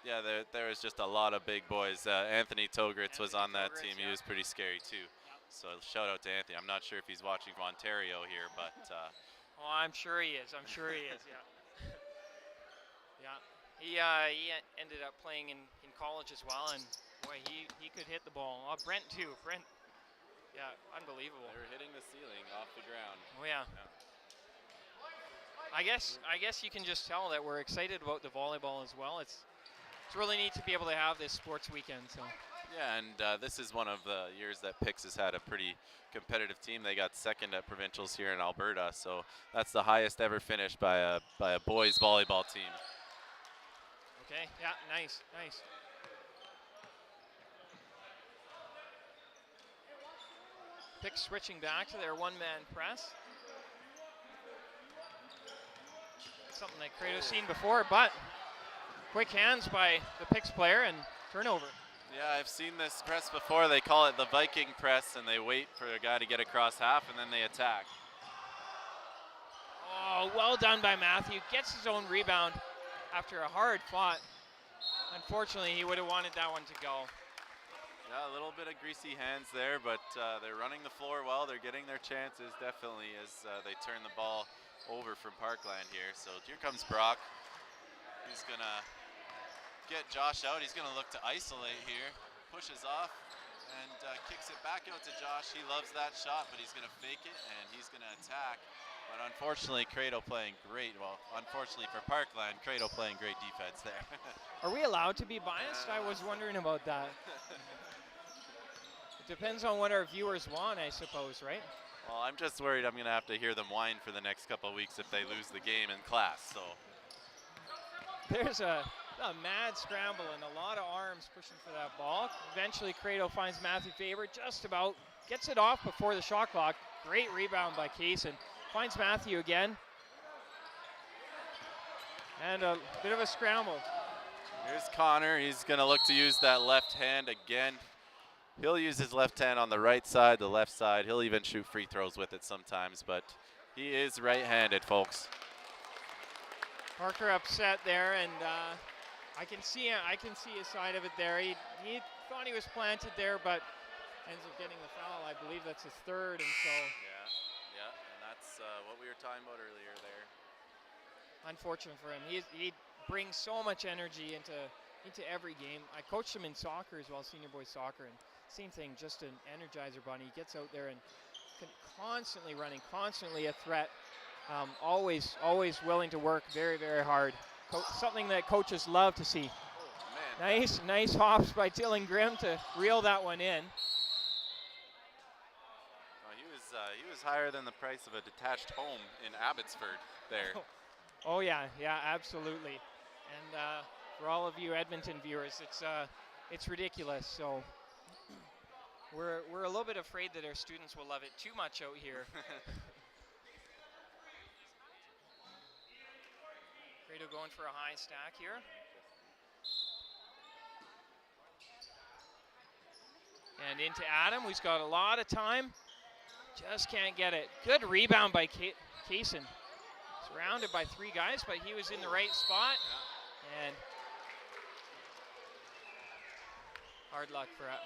yeah, there was just a lot of big boys. Anthony Togritz was on that team. He was pretty scary, too. So shout out to Anthony. I'm not sure if he's watching from Ontario here, but. Oh, I'm sure he is. I'm sure he is, yeah. Yeah, he ended up playing in college as well, and boy, he could hit the ball. Oh, Brent too. Brent, yeah, unbelievable. They were hitting the ceiling off the ground. Oh yeah. I guess you can just tell that we're excited about the volleyball as well. It's really neat to be able to have this sports weekend. So. Yeah, and this is one of the years that PICS has had a pretty competitive team. They got second at provincials here in Alberta, so that's the highest ever finished by a boys volleyball team. Okay, yeah, nice. PICS switching back to their one-man press. Something that CREDO's seen before, but quick hands by the PICS player and turnover. Yeah, I've seen this press before. They call it the Viking Press, and they wait for a guy to get across half, and then they attack. Oh, well done by Matthew. Gets his own rebound after a hard fought. Unfortunately, he would have wanted that one to go. Yeah, a little bit of greasy hands there, but they're running the floor well. They're getting their chances, definitely, as they turn the ball over from Parkland here. So here comes Brock. He's going to get Josh out. He's going to look to isolate here. Pushes off and kicks it back out to Josh. He loves that shot, but he's going to fake it, and he's going to attack. But unfortunately, CREDO playing great. Well, unfortunately for Parkland, CREDO playing great defense there. Are we allowed to be biased? I was wondering about that. It depends on what our viewers want, I suppose, right? Well, I'm just worried I'm going to have to hear them whine for the next couple of weeks if they lose the game in class. So there's a mad scramble and a lot of arms pushing for that ball. Eventually, CREDO finds Matthew Faber, just about gets it off before the shot clock. Great rebound by Kaysen. Finds Matthew again. And a bit of a scramble. Here's Connor. He's going to look to use that left hand again. He'll use his left hand on the right side, the left side. He'll even shoot free throws with it sometimes, but he is right-handed, folks. Parker upset there, and I can see his side of it there. He thought he was planted there, but ends up getting the foul. I believe that's his third, and so. Yeah, and that's what we were talking about earlier there. Unfortunate for him. He brings so much energy into every game. I coached him in soccer as well, senior boys soccer, and same thing, just an energizer bunny. He gets out there and constantly running, constantly a threat. Always willing to work very, very hard. Something that coaches love to see. Oh, man. Nice hops by Dylan Grimm to reel that one in. He was higher than the price of a detached home in Abbotsford there. Oh yeah, absolutely. And for all of you Edmonton viewers, it's ridiculous. So we're a little bit afraid that our students will love it too much out here. CREDO going for a high stack here. And into Adam, who's got a lot of time. Just can't get it. Good rebound by Kaysen. Surrounded by three guys, but he was in the right spot. And hard luck for it.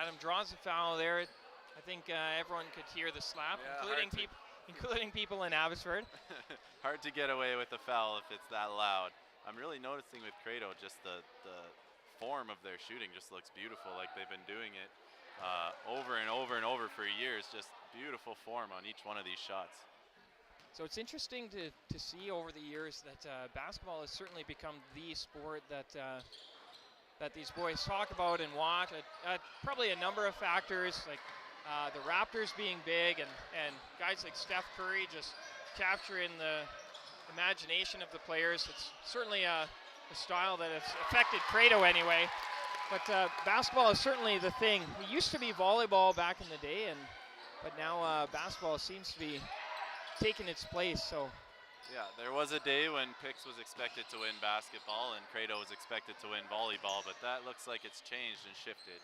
Adam draws the foul there. I think everyone could hear the slap, including people in Abbotsford. Hard to get away with the foul if it's that loud. I'm really noticing with CREDO just the form of their shooting just looks beautiful, like they've been doing it over and over for years. Just beautiful form on each one of these shots. So it's interesting to see over the years that basketball has certainly become the sport that these boys talk about and watch. Probably a number of factors, like the Raptors being big and guys like Steph Curry just capturing the imagination of the players. It's certainly a style that has affected CREDO anyway. But basketball is certainly the thing. It used to be volleyball back in the day, but now basketball seems to be taking its place. So. Yeah, there was a day when PICS was expected to win basketball and CREDO was expected to win volleyball, but that looks like it's changed and shifted.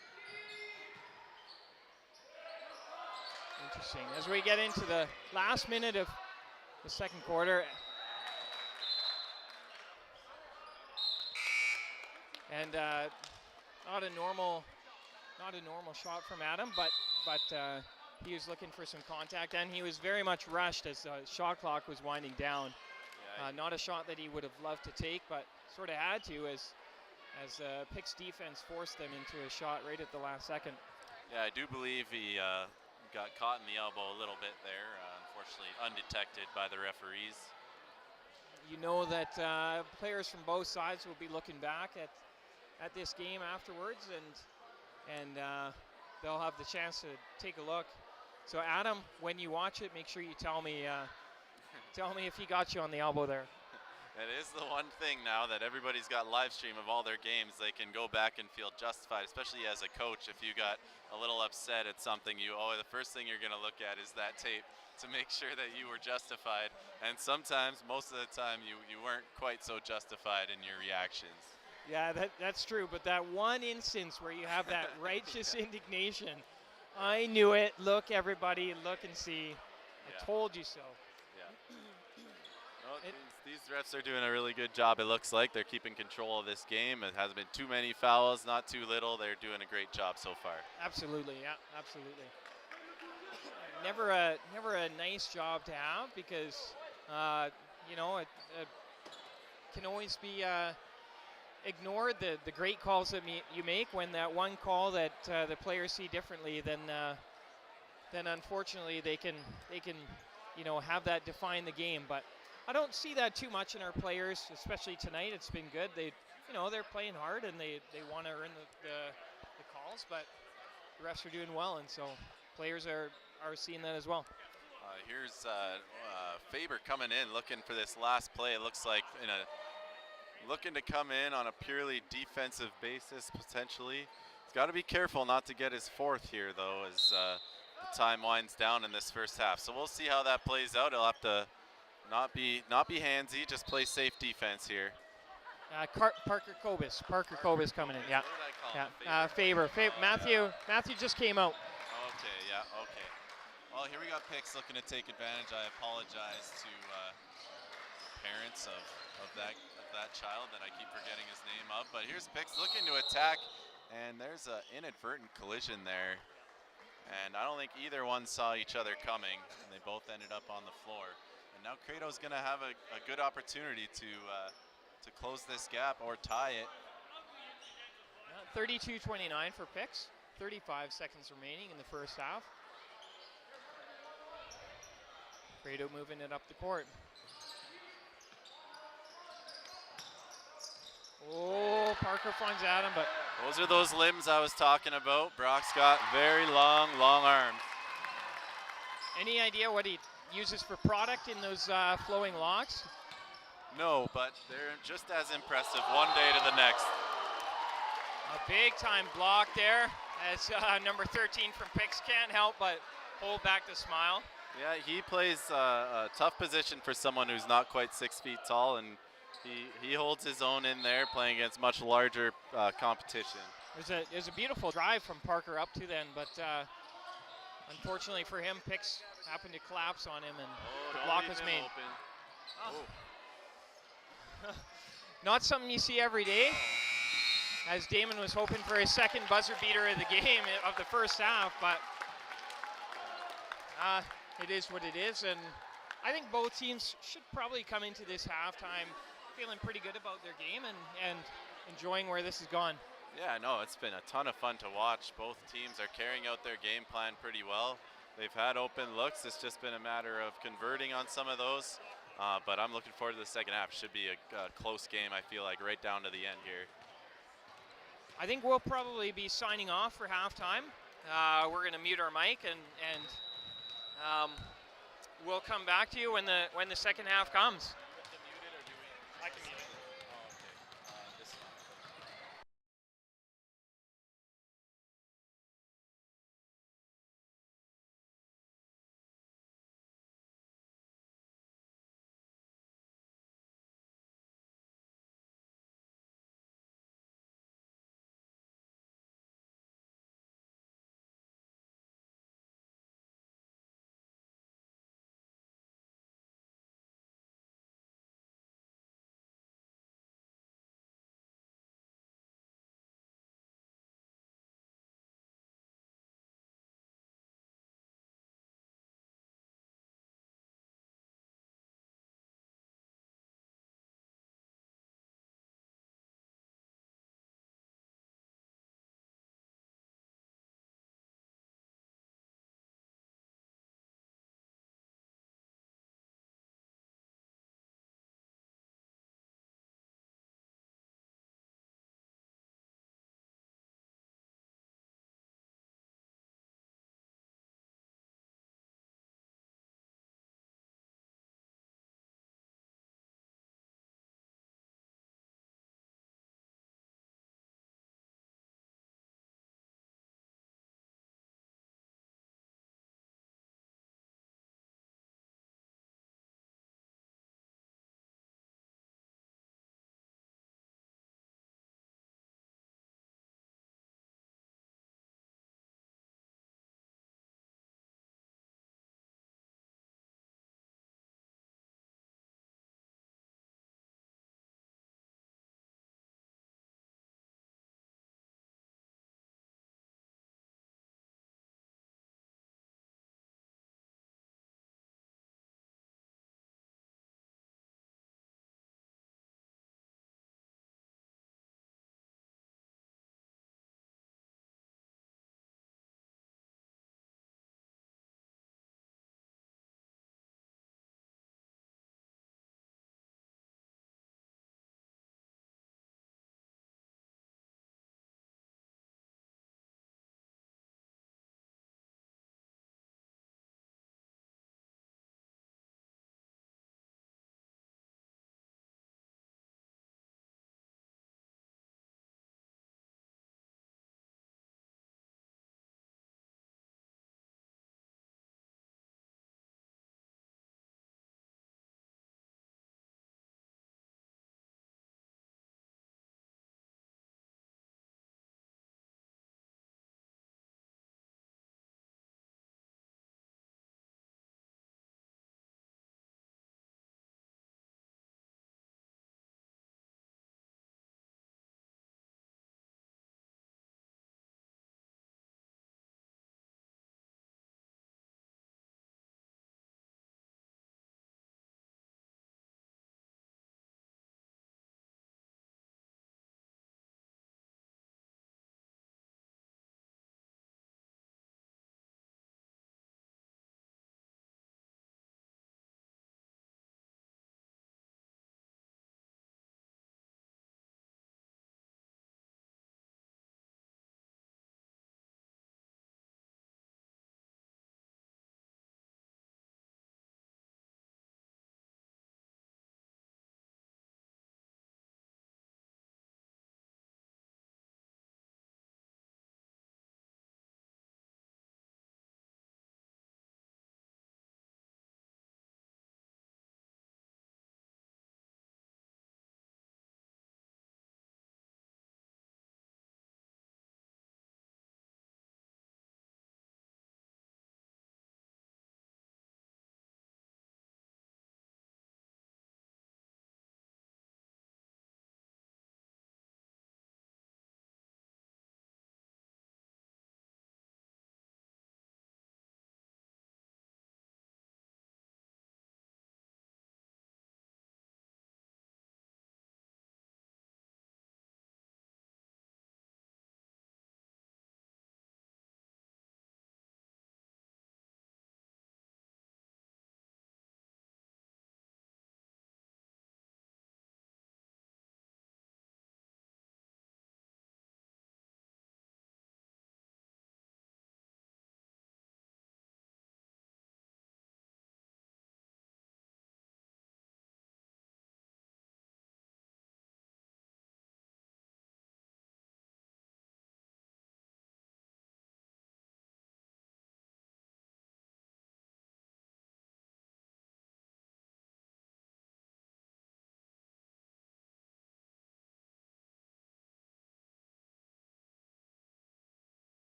Interesting. As we get into the last minute of the second quarter. And not a normal shot from Adam, but he was looking for some contact, and he was very much rushed as the shot clock was winding down. Yeah, Not a shot that he would have loved to take, but sort of had to as PICS defense forced them into a shot right at the last second. Yeah, I do believe he got caught in the elbow a little bit there, unfortunately undetected by the referees. You know that players from both sides will be looking back at this game afterwards, and they'll have the chance to take a look. So Adam, when you watch it, make sure you tell me if he got you on the elbow there. It is the one thing now that everybody's got live stream of all their games. They can go back and feel justified, especially as a coach. If you got a little upset at something, the first thing you're going to look at is that tape to make sure that you were justified. And sometimes, most of the time, you weren't quite so justified in your reactions. Yeah, that's true. But that one instance where you have that righteous indignation, I knew it. Look, everybody, look and see. I told you so. These refs are doing a really good job, it looks like. They're keeping control of this game. It hasn't been too many fouls, not too little. They're doing a great job so far. Absolutely, yeah, absolutely. Never a nice job to have because, it can always be ignored, the great calls that you make when that one call that the players see differently, then unfortunately they can have that define the game. But I don't see that too much in our players, especially tonight. It's been good. They're playing hard and they want to earn the calls, but the refs are doing well, and so players are seeing that as well. Here's Faber coming in, looking for this last play. It looks like looking to come in on a purely defensive basis potentially. He's got to be careful not to get his fourth here, though, as the time winds down in this first half. So we'll see how that plays out. He'll have to not be handsy, just play safe defense here. Parker Kobus coming in. Yeah. What did I call him? Faber. Matthew just came out. Okay. Yeah. Okay. Well, here we got PICS looking to take advantage. I apologize to parents of that child that I keep forgetting his name of. But here's PICS looking to attack, and there's an inadvertent collision there. And I don't think either one saw each other coming, and they both ended up on the floor. And now CREDO's going to have a good opportunity to close this gap or tie it. 32-29 for PICS. 35 seconds remaining in the first half. CREDO moving it up the court. Oh, Parker finds Adam, but those are those limbs I was talking about. Brock's got very long arms. Any idea what he uses for product in those flowing locks? No, but they're just as impressive one day to the next. A big time block there as number 13 from PICS can't help but hold back the smile. Yeah, he plays a tough position for someone who's not quite 6 feet tall, and he holds his own in there playing against much larger competition. There's a beautiful drive from Parker up to then, but unfortunately for him, PICS happened to collapse on him, and the block was made. Not something you see every day, as Damon was hoping for his second buzzer beater of the game of the first half, but it is what it is, and I think both teams should probably come into this halftime feeling pretty good about their game and enjoying where this has gone. Yeah, no, it's been a ton of fun to watch. Both teams are carrying out their game plan pretty well. They've had open looks. It's just been a matter of converting on some of those. But I'm looking forward to the second half. Should be a close game, I feel like, right down to the end here. I think we'll probably be signing off for halftime. we're going to mute our mic and we'll come back to you when the second half comes. I can mute it.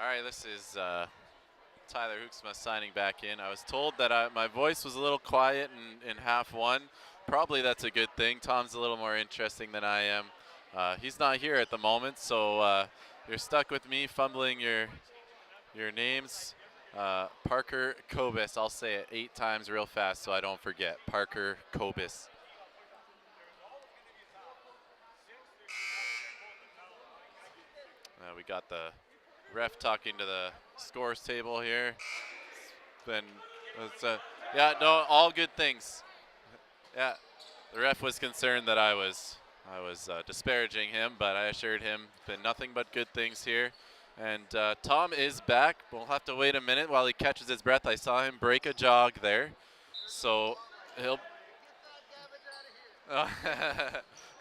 All right, this is Tyler Hoeksma signing back in. I was told that my voice was a little quiet in half one. Probably that's a good thing. Tom's a little more interesting than I am. He's not here at the moment, so you're stuck with me fumbling your names. Parker Kobus. I'll say it 8 times real fast so I don't forget. Parker Kobus. We got the ref talking to the scores table here. Yeah, no, all good things. Yeah, the ref was concerned that I was disparaging him, but I assured him been nothing but good things here. And Tom is back. We'll have to wait a minute while he catches his breath. I saw him break a jog there, so he'll.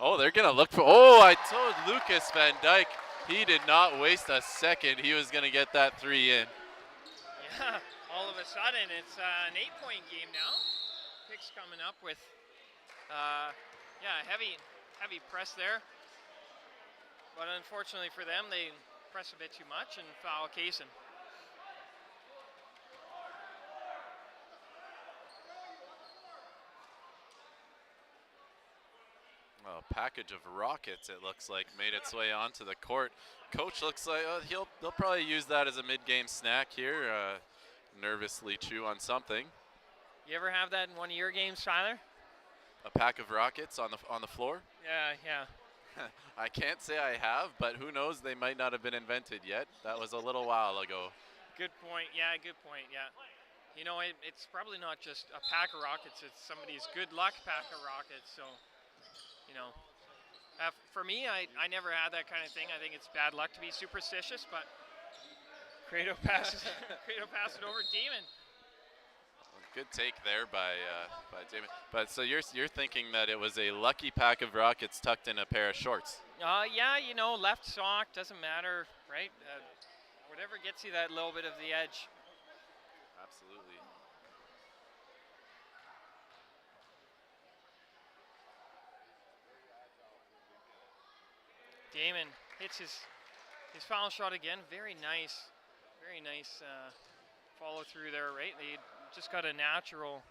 Oh, they're gonna look for. Oh, I told Lucas Van Dyke he did not waste a second. He was gonna get that 3 in. Yeah, all of a sudden it's an 8-point game now. PICS coming up with, heavy press there. But unfortunately for them, they press a bit too much and foul Kaysen. A package of rockets, it looks like, made its way onto the court. Coach looks like they'll probably use that as a mid-game snack here. Nervously chew on something. You ever have that in one of your games, Tyler? A pack of rockets on the floor? Yeah. I can't say I have, but who knows? They might not have been invented yet. That was a little while ago. Good point. Yeah. You know, it's probably not just a pack of rockets. It's somebody's good luck pack of rockets. So, you know, for me, I never had that kind of thing. I think it's bad luck to be superstitious, but CREDO passes it over Demon. Good take there by Damon. But so you're thinking that it was a lucky pack of rockets tucked in a pair of shorts? Yeah, you know, left sock, doesn't matter, right? Whatever gets you that little bit of the edge. Absolutely. Damon hits his foul shot again. Very nice follow through there, right? They just got a natural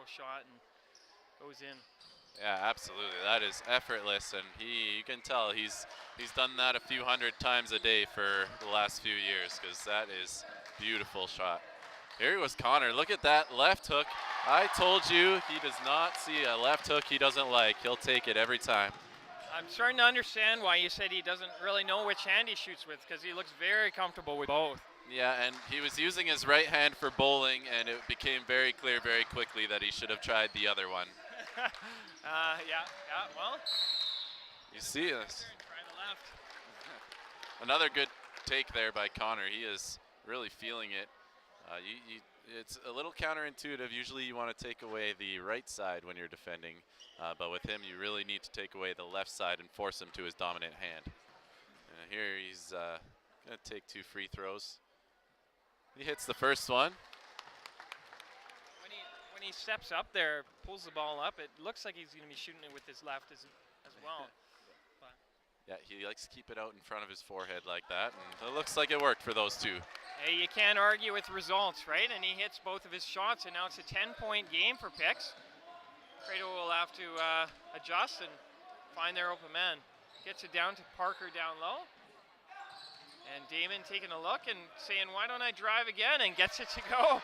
shot and goes in. Yeah, absolutely. That is effortless, and you can tell he's done that a few hundred times a day for the last few years, because that is beautiful shot. Here was Connor. Look at that left hook. I told you he does not see a left hook he doesn't like. He'll take it every time. I'm starting to understand why you said he doesn't really know which hand he shoots with, because he looks very comfortable with both. Yeah, and he was using his right hand for bowling, and it became very clear very quickly that he should have tried the other one. Well. You see this. Try the left. Another good take there by Connor. He is really feeling it. It's a little counterintuitive. Usually you want to take away the right side when you're defending, but with him you really need to take away the left side and force him to his dominant hand. Here he's going to take 2 free throws. He hits the first one. When he steps up there, pulls the ball up, it looks like he's going to be shooting it with his left as well. But Yeah, he likes to keep it out in front of his forehead like that, and it looks like it worked for those two. Hey, you can't argue with results, right? And he hits both of his shots, and now it's a 10-point game for PICS. CREDO will have to adjust and find their open man. Gets it down to Parker down low. And Damon taking a look and saying, why don't I drive again, and gets it to go.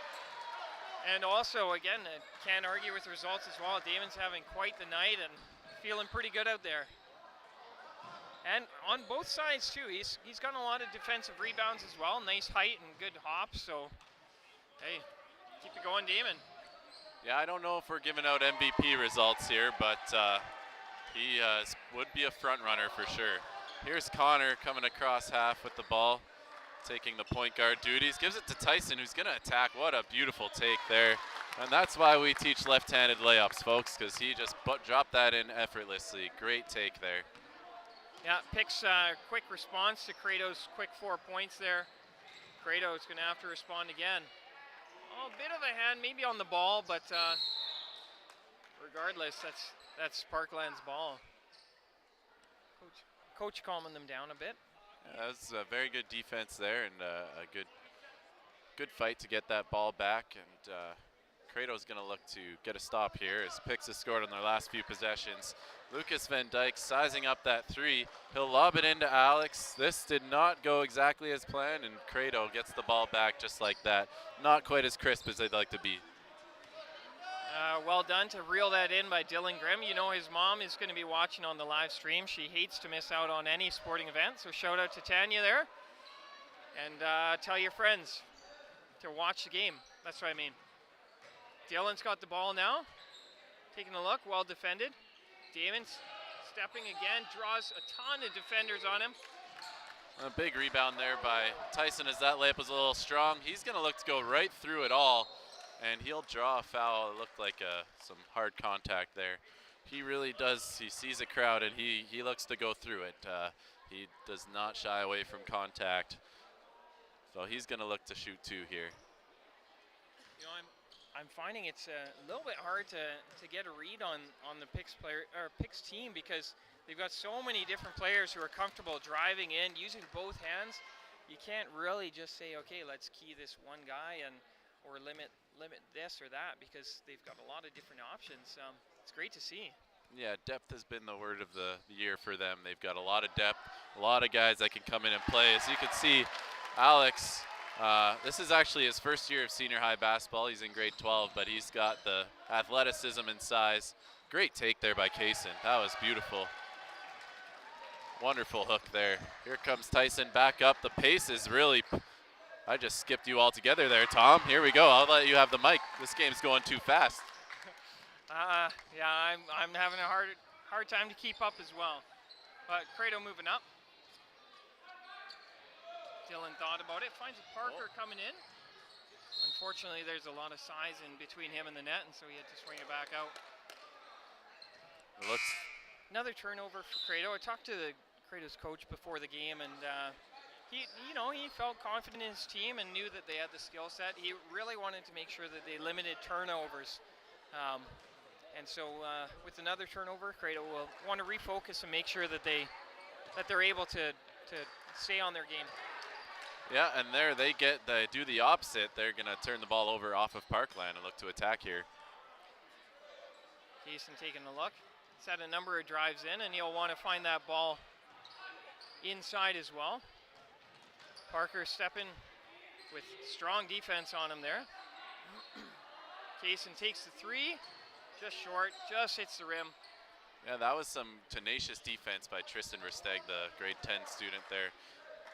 And also, again, can't argue with results as well. Damon's having quite the night and feeling pretty good out there. And on both sides, too, he's gotten a lot of defensive rebounds as well. Nice height and good hops, so, hey, keep it going, Damon. Yeah, I don't know if we're giving out MVP results here, but he would be a front runner for sure. Here's Connor coming across half with the ball, taking the point guard duties. Gives it to Tyson, who's going to attack. What a beautiful take there. And that's why we teach left-handed layups, folks, because he just dropped that in effortlessly. Great take there. Yeah, PICS quick response to CREDO's quick 4 points there. CREDO is going to have to respond again. Oh, a bit of a hand maybe on the ball, but regardless, that's Parkland's ball. Coach calming them down a bit. That was a very good defense there, and a good fight to get that ball back. And CREDO's going to look to get a stop here as PICS has scored on their last few possessions. Lucas Van Dyke sizing up that three. He'll lob it into Alex. This did not go exactly as planned, and CREDO gets the ball back just like that. Not quite as crisp as they'd like to be. Well done to reel that in by Dylan Grimm. You know his mom is going to be watching on the live stream. She hates to miss out on any sporting event, so shout out to Tanya there. And tell your friends to watch the game. That's what I mean. Dylan's got the ball now. Taking a look, well defended. Damon's stepping again, draws a ton of defenders on him. A big rebound there by Tyson as that layup was a little strong. He's going to look to go right through it all, and he'll draw a foul. It looked like some hard contact there. He really does. He sees a crowd, and he looks to go through it. He does not shy away from contact. So he's going to look to shoot two here. You know, I'm finding it's a little bit hard to get a read on the PICS team because they've got so many different players who are comfortable driving in, using both hands. You can't really just say, okay, let's key this one guy or limit this or that because they've got a lot of different options. It's great to see. Yeah, depth has been the word of the year for them. They've got a lot of depth, a lot of guys that can come in and play. As you can see, Alex, this is actually his first year of senior high basketball. He's in grade 12, but he's got the athleticism and size. Great take there by Kaysen. That was beautiful. Wonderful hook there. Here comes Tyson back up. The pace is really, I just skipped you all together there, Tom. Here we go. I'll let you have the mic. This game's going too fast. Yeah, I'm having a hard time to keep up as well. But CREDO moving up. Dylan thought about it, finds Parker coming in. Unfortunately, there's a lot of size in between him and the net, and so he had to swing it back out. It looks. Another turnover for CREDO. I talked to CREDO's coach before the game, and he felt confident in his team and knew that they had the skill set. He really wanted to make sure that they limited turnovers. And so with another turnover, CREDO will want to refocus and make sure that they're able to stay on their game. Yeah, and there they do the opposite. They're going to turn the ball over off of Parkland and look to attack here. Jason taking a look. He's had a number of drives in, and he'll want to find that ball inside as well. Parker stepping with strong defense on him there. Jason takes the three, just short, just hits the rim. Yeah, that was some tenacious defense by Tristan Versteg, the grade 10 student there.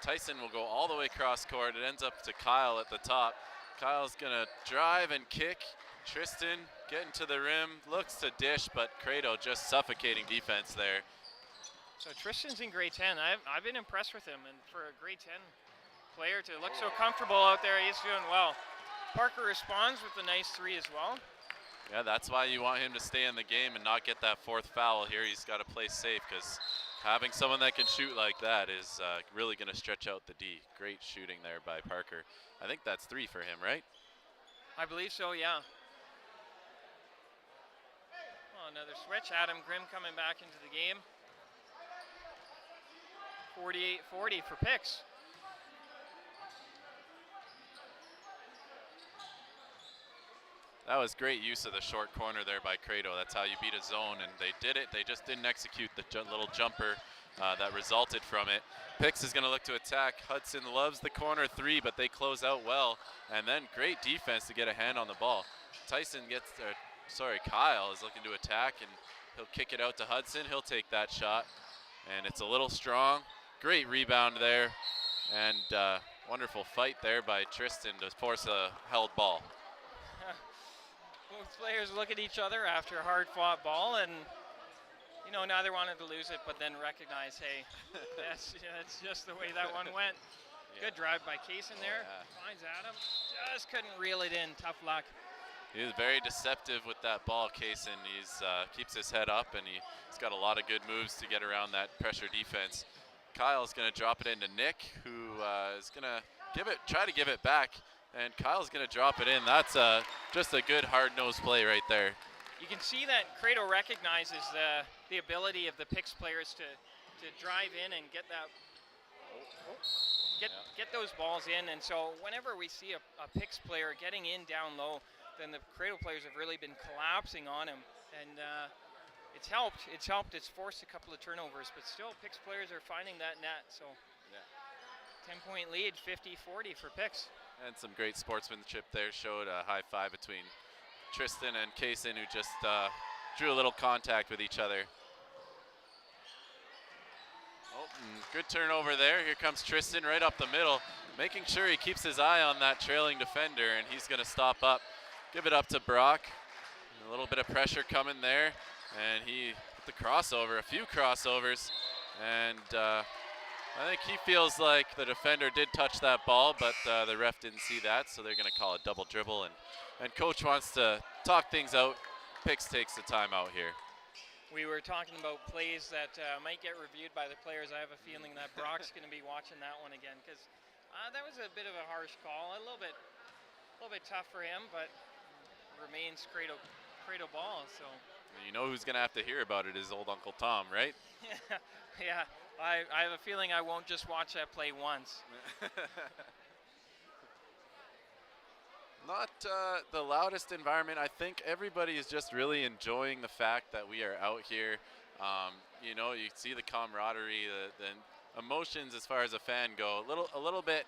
Tyson will go all the way across court. It ends up to Kyle at the top. Kyle's gonna drive and kick. Tristan getting to the rim, looks to dish, but CREDO just suffocating defense there. So Tristan's in grade 10. I've been impressed with him, and for a grade 10 player to look so comfortable out there, he's doing well. Parker responds with a nice three as well. Yeah, that's why you want him to stay in the game and not get that fourth foul here. He's got to play safe because having someone that can shoot like that is really going to stretch out the D. Great shooting there by Parker. I think that's three for him, right? I believe so, yeah. Well, another switch. Adam Grimm coming back into the game. 48-40 for PICS. That was great use of the short corner there by CREDO. That's how you beat a zone, and they did it. They just didn't execute the little jumper that resulted from it. PICS is going to look to attack. Hudson loves the corner three, but they close out well. And then great defense to get a hand on the ball. Kyle is looking to attack, and he'll kick it out to Hudson. He'll take that shot, and it's a little strong. Great rebound there, and wonderful fight there by Tristan to force a held ball. Both players look at each other after a hard-fought ball, and neither wanted to lose it, but then recognize, hey, that's just the way that one went. Yeah. Good drive by Kaysen there. Yeah. Finds Adam, just couldn't reel it in. Tough luck. He was very deceptive with that ball, Kaysen. He's keeps his head up, and he's got a lot of good moves to get around that pressure defense. Kyle's going to drop it into Nick, who is going to try to give it back. And Kyle's going to drop it in. That's just a good hard-nosed play right there. You can see that CREDO recognizes the ability of the PICS players to drive in and get that. get those balls in. And so whenever we see a PICS player getting in down low, then the CREDO players have really been collapsing on him. And it's helped. It's forced a couple of turnovers, but still PICS players are finding that net. So 10-point lead, 50-40 for PICS. And some great sportsmanship there. Showed a high five between Tristan and Kaysen, who just drew a little contact with each other. Oh, good turnover there. Here comes Tristan right up the middle, making sure he keeps his eye on that trailing defender, and he's going to stop up. Give it up to Brock. A little bit of pressure coming there, and he with the crossover, a few crossovers, and I think he feels like the defender did touch that ball, but the ref didn't see that, so they're going to call a double dribble, and coach wants to talk things out. PICS takes the timeout here. We were talking about plays that might get reviewed by the players. I have a feeling that Brock's going to be watching that one again, because that was a bit of a harsh call, a little bit tough for him, but remains CREDO ball. So you know who's going to have to hear about it is old Uncle Tom, right? Yeah. I have a feeling I won't just watch that play once. Not the loudest environment. I think everybody is just really enjoying the fact that we are out here. You know, you see the camaraderie, the emotions as far as a fan go. A little bit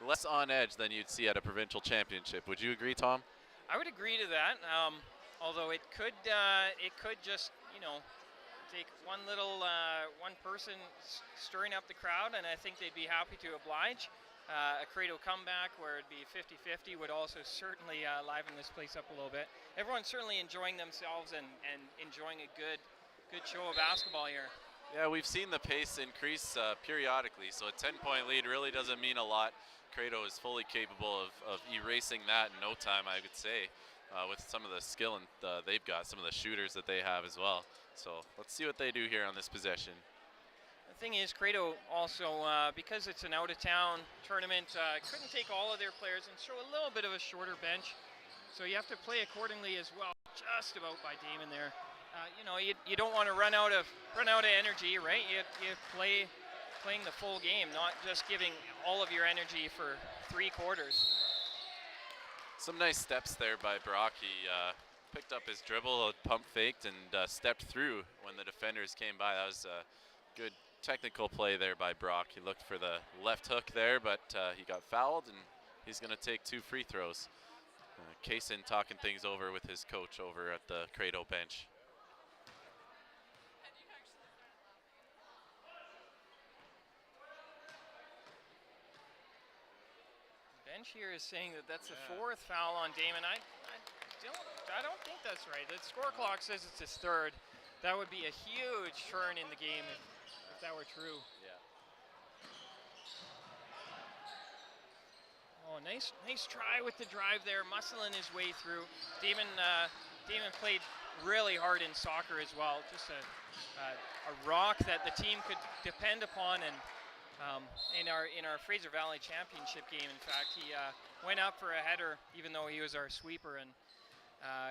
less on edge than you'd see at a provincial championship. Would you agree, Tom? I would agree to that. Although it could just, you know, take one person stirring up the crowd, and I think they'd be happy to oblige. A CREDO comeback where it'd be 50-50 would also certainly liven this place up a little bit. Everyone's certainly enjoying themselves and enjoying a good show of basketball here. Yeah, we've seen the pace increase periodically, so a 10-point lead really doesn't mean a lot. CREDO is fully capable of erasing that in no time, I would say, with some of the skill and they've got, some of the shooters that they have as well. So let's see what they do here on this possession. The thing is, CREDO also, because it's an out-of-town tournament, couldn't take all of their players and show a little bit of a shorter bench. So you have to play accordingly as well. Just about by Damon there. You know, you don't want to run out of energy, right? You playing the full game, not just giving all of your energy for 3 quarters. Some nice steps there by Brock. He picked up his dribble, pump faked, and stepped through when the defenders came by. That was a good technical play there by Brock. He looked for the left hook there, but he got fouled, and he's going to take 2 free throws. Kaysen talking things over with his coach over at the CREDO bench. Bench here is saying that that's the 4th foul on Damon. I don't think that's right. The score clock says it's his 3rd. That would be a huge turn in the game if that were true. Yeah. Oh, nice try with the drive there, muscling his way through. Damon played really hard in soccer as well. Just a rock that the team could depend upon. And in our Fraser Valley Championship game, in fact, he went up for a header, even though he was our sweeper, and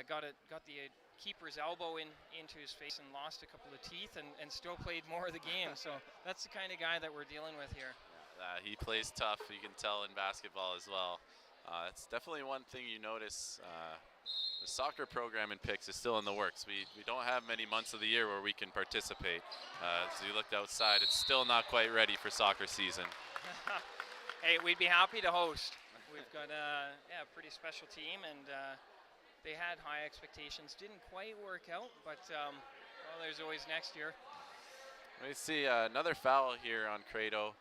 got the keeper's elbow into his face and lost a couple of teeth, and still played more of the game. So that's the kind of guy that we're dealing with here. He plays tough. You can tell in basketball as well. It's definitely one thing you notice. The soccer program in PICS is still in the works. We don't have many months of the year where we can participate. As we looked outside, it's still not quite ready for soccer season. Hey, we'd be happy to host. We've got a pretty special team, and they had high expectations. Didn't quite work out, but well, there's always next year. We see another foul here on CREDO.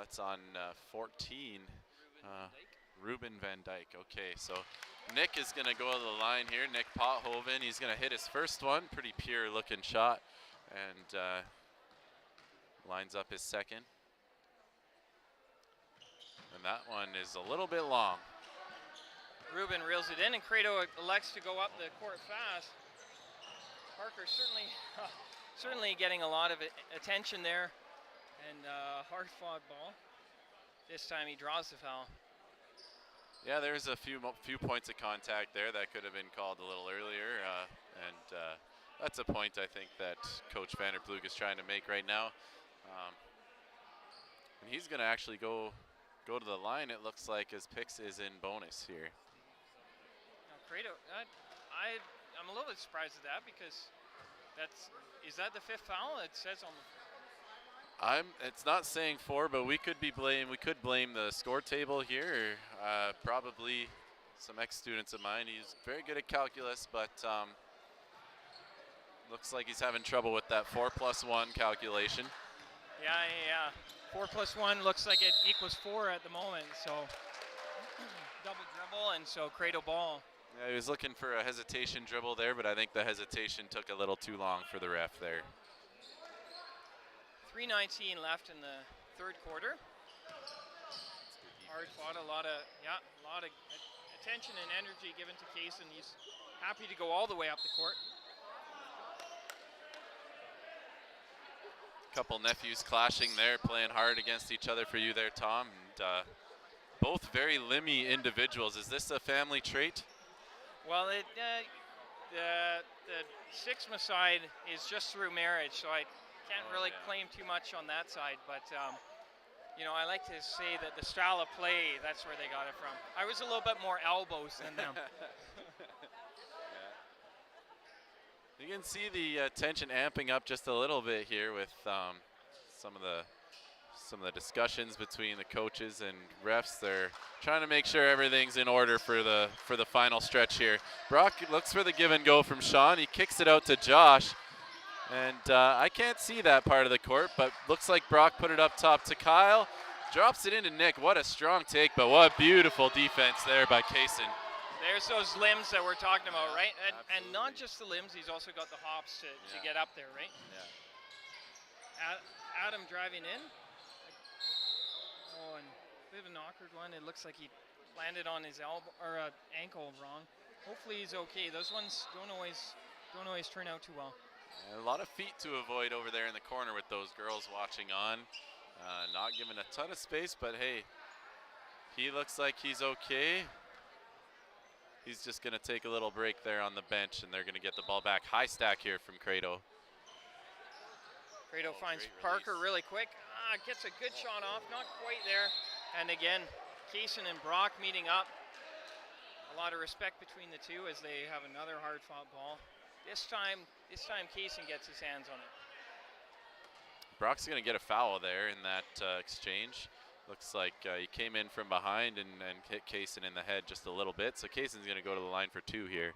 It's on 14. Ruben Van Dyke. Okay, so Nick is going to go to the line here. Nick Pothoven. He's going to hit his first one. Pretty pure looking shot. And lines up his second. And that one is a little bit long. Ruben reels it in, and CREDO elects to go up the court fast. Parker certainly getting a lot of attention there. And hard-fought ball. This time he draws the foul. Yeah, there's a few points of contact there that could have been called a little earlier, and that's a point I think that Coach Vanderploeg is trying to make right now. And he's going to actually go to the line, it looks like, as PICS is in bonus here. Now, CREDO, I'm a little bit surprised at that because is that the 5th foul? It says on the. It's not saying 4, but we could blame the score table here. Probably some ex-students of mine. He's very good at calculus, but looks like he's having trouble with that 4+1 calculation. Yeah. 4 + 1 looks like it equals 4 at the moment. So double dribble, and so CREDO ball. Yeah, he was looking for a hesitation dribble there, but I think the hesitation took a little too long for the ref there. 3:19 left in the 3rd quarter. Hard fought, a lot of attention and energy given to Case, and he's happy to go all the way up the court. Couple nephews clashing there, playing hard against each other for you there, Tom. And both very limmy individuals. Is this a family trait? Well, the Sixma side is just through marriage, so I can't really claim too much on that side. But you know, I like to say that the style of play, that's where they got it from. I was a little bit more elbows than them. You can see the tension amping up just a little bit here with some of the discussions between the coaches and refs. They're trying to make sure everything's in order for the final stretch here. Brock looks for the give and go from Sean. He kicks it out to Josh, and I can't see that part of the court, but looks like Brock put it up top to Kyle. Drops it into Nick. What a strong take, but what beautiful defense there by Kaysen. There's those limbs that we're talking about, right? And not just the limbs, he's also got the hops to get up there, right? Yeah. Adam driving in. Oh, and a bit of an awkward one. It looks like he landed on his elbow or ankle wrong. Hopefully he's okay. Those ones don't always turn out too well. And a lot of feet to avoid over there in the corner with those girls watching on. Not given a ton of space, but hey, he looks like he's okay. He's just going to take a little break there on the bench, and they're going to get the ball back. High stack here from CREDO. CREDO finds Parker really quick. Gets a good shot off, not quite there. And again, Kaysen and Brock meeting up. A lot of respect between the two as they have another hard-fought ball. This time Kaysen gets his hands on it. Brock's going to get a foul there in that exchange. Looks like he came in from behind and hit Kaysen in the head just a little bit. So Kaysen's going to go to the line for 2 here.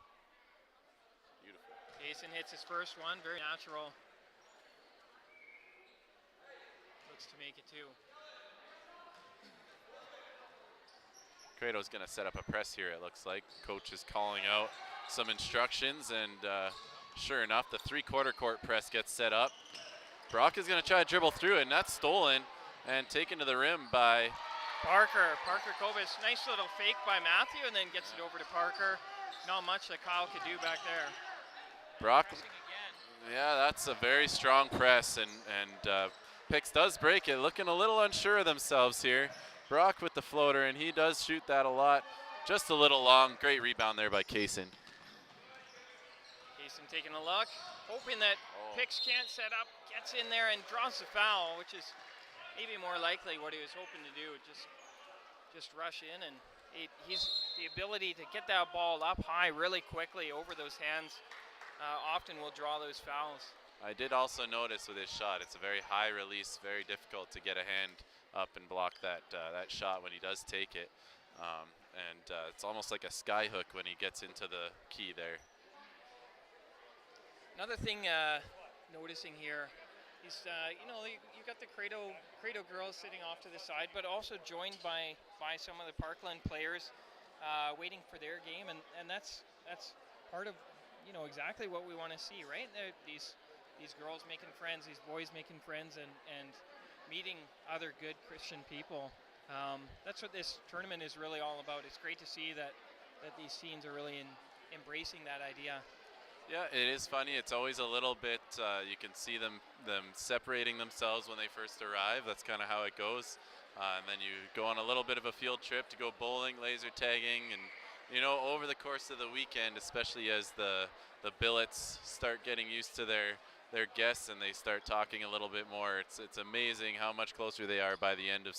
Beautiful. Kaysen hits his first one, very natural. Looks to make it 2. CREDO's going to set up a press here, it looks like. Coach is calling out some instructions, and sure enough, the 3/4 court press gets set up. Brock is going to try to dribble through it, and that's stolen and taken to the rim by Parker Kobus. Nice little fake by Matthew, and then gets it over to Parker. Not much that Kyle could do back there. Brock. Yeah, that's a very strong press, and PICS does break it. Looking a little unsure of themselves here. Brock with the floater, and he does shoot that a lot. Just a little long. Great rebound there by Kaysen. Kaysen taking a look, hoping that PICS can't set up, gets in there and draws the foul, which is maybe more likely what he was hoping to do. Just rush in, and he's the ability to get that ball up high really quickly over those hands often will draw those fouls. I did also notice with his shot, it's a very high release, very difficult to get a hand up and block that shot when he does take it. It's almost like a sky hook when he gets into the key there. Another thing noticing here is, you know, you got the CREDO girls sitting off to the side, but also joined by some of the Parkland players waiting for their game, and that's part of, you know, exactly what we want to see, right? These girls making friends, these boys making friends, and meeting other good Christian people. That's what this tournament is really all about. It's great to see that these teams are really embracing that idea. Yeah, it is funny. It's always a little bit, you can see them separating themselves when they first arrive. That's kind of how it goes. And then you go on a little bit of a field trip to go bowling, laser tagging, and you know, over the course of the weekend, especially as the billets start getting used to their their guests and they start talking a little bit more. It's amazing how much closer they are by the end of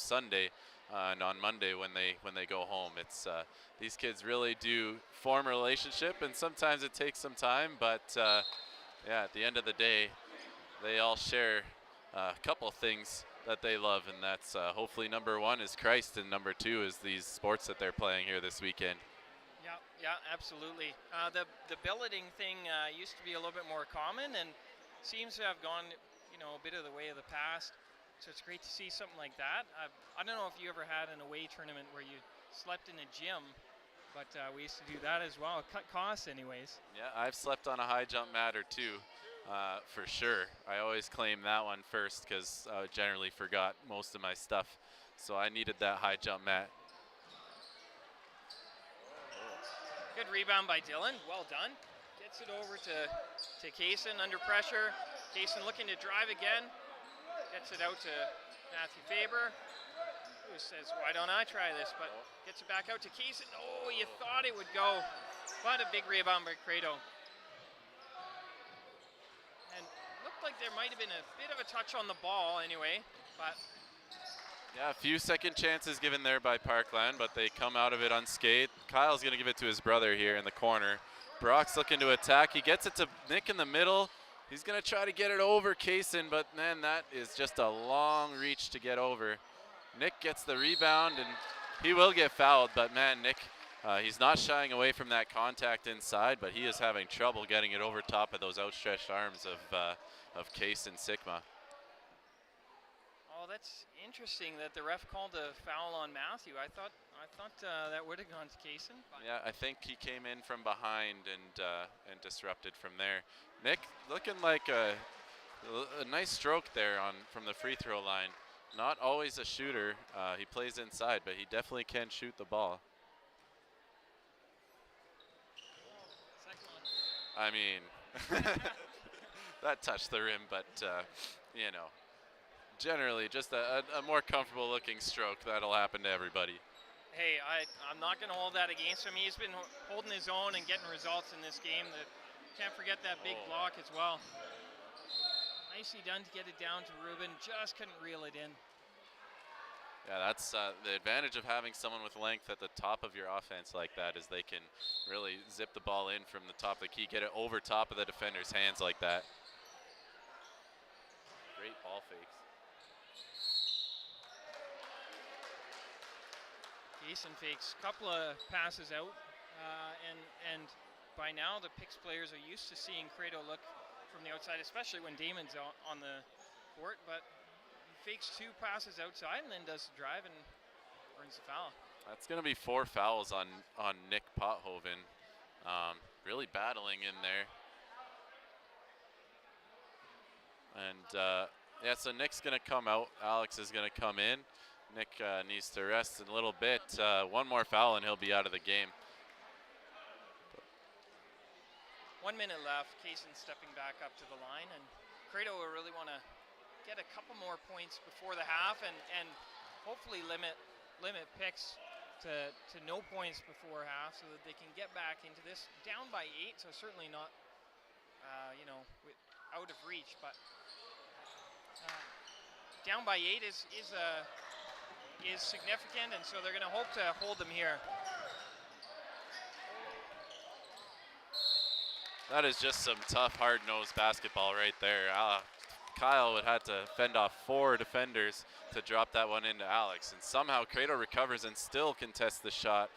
Sunday, and on Monday when they go home. It's these kids really do form a relationship, and sometimes it takes some time, but yeah, at the end of the day, they all share a couple things that they love, and that's hopefully number one is Christ, and number two is these sports that they're playing here this weekend. Yeah, absolutely. The billeting thing used to be a little bit more common and seems to have gone, a bit of the way of the past. So it's great to see something like that. I don't know if you ever had an away tournament where you slept in a gym, but we used to do that as well. Cut costs anyways. Yeah, I've slept on a high jump mat or two, for sure. I always claim that one first because I generally forgot most of my stuff. So I needed that high jump mat. Good rebound by Dylan, well done. Gets it over to Kaysen under pressure. Kaysen looking to drive again. Gets it out to Matthew Faber, who says, why don't I try this? But gets it back out to Kaysen. Oh, you thought it would go. What a big rebound by CREDO. And looked like there might have been a bit of a touch on the ball anyway, but yeah, a few second chances given there by Parkland, but they come out of it unscathed. Kyle's going to give it to his brother here in the corner. Brock's looking to attack. He gets it to Nick in the middle. He's going to try to get it over Kaysen, but man, that is just a long reach to get over. Nick gets the rebound, and he will get fouled, but man, Nick, he's not shying away from that contact inside, but he is having trouble getting it over top of those outstretched arms of Kaysen Sigma. Oh, that's interesting that the ref called a foul on Matthew. I thought that would have gone to Kaysen. Yeah, I think he came in from behind and disrupted from there. Nick looking like a nice stroke there from the free throw line. Not always a shooter. He plays inside, but he definitely can shoot the ball. I mean, that touched the rim, but generally just a more comfortable looking stroke. That'll happen to everybody. Hey, I'm not going to hold that against him. He's been holding his own and getting results in this game. Can't forget that big block as well. Nicely done to get it down to Ruben. Just couldn't reel it in. Yeah, that's the advantage of having someone with length at the top of your offense like that, is they can really zip the ball in from the top of the key, get it over top of the defender's hands like that. Great ball fakes. Kaysen fakes a couple of passes out, and by now the PICS players are used to seeing CREDO look from the outside, especially when Damon's on the court, but he fakes two passes outside and then does the drive and earns the foul. That's going to be 4 fouls on Nick Pothoven. Really battling in there. And yeah, so Nick's going to come out. Alex is going to come in. Nick needs to rest a little bit. One more foul and he'll be out of the game. 1 minute left. Kaysen stepping back up to the line, and CREDO will really want to get a couple more points before the half and hopefully limit PICS to no points before half so that they can get back into this. Down by 8, so certainly not out of reach, but down by 8 is significant, and so they're going to hope to hold them here. That is just some tough, hard-nosed basketball right there. Kyle would have to fend off 4 defenders to drop that one into Alex, and somehow CREDO recovers and still contests the shot.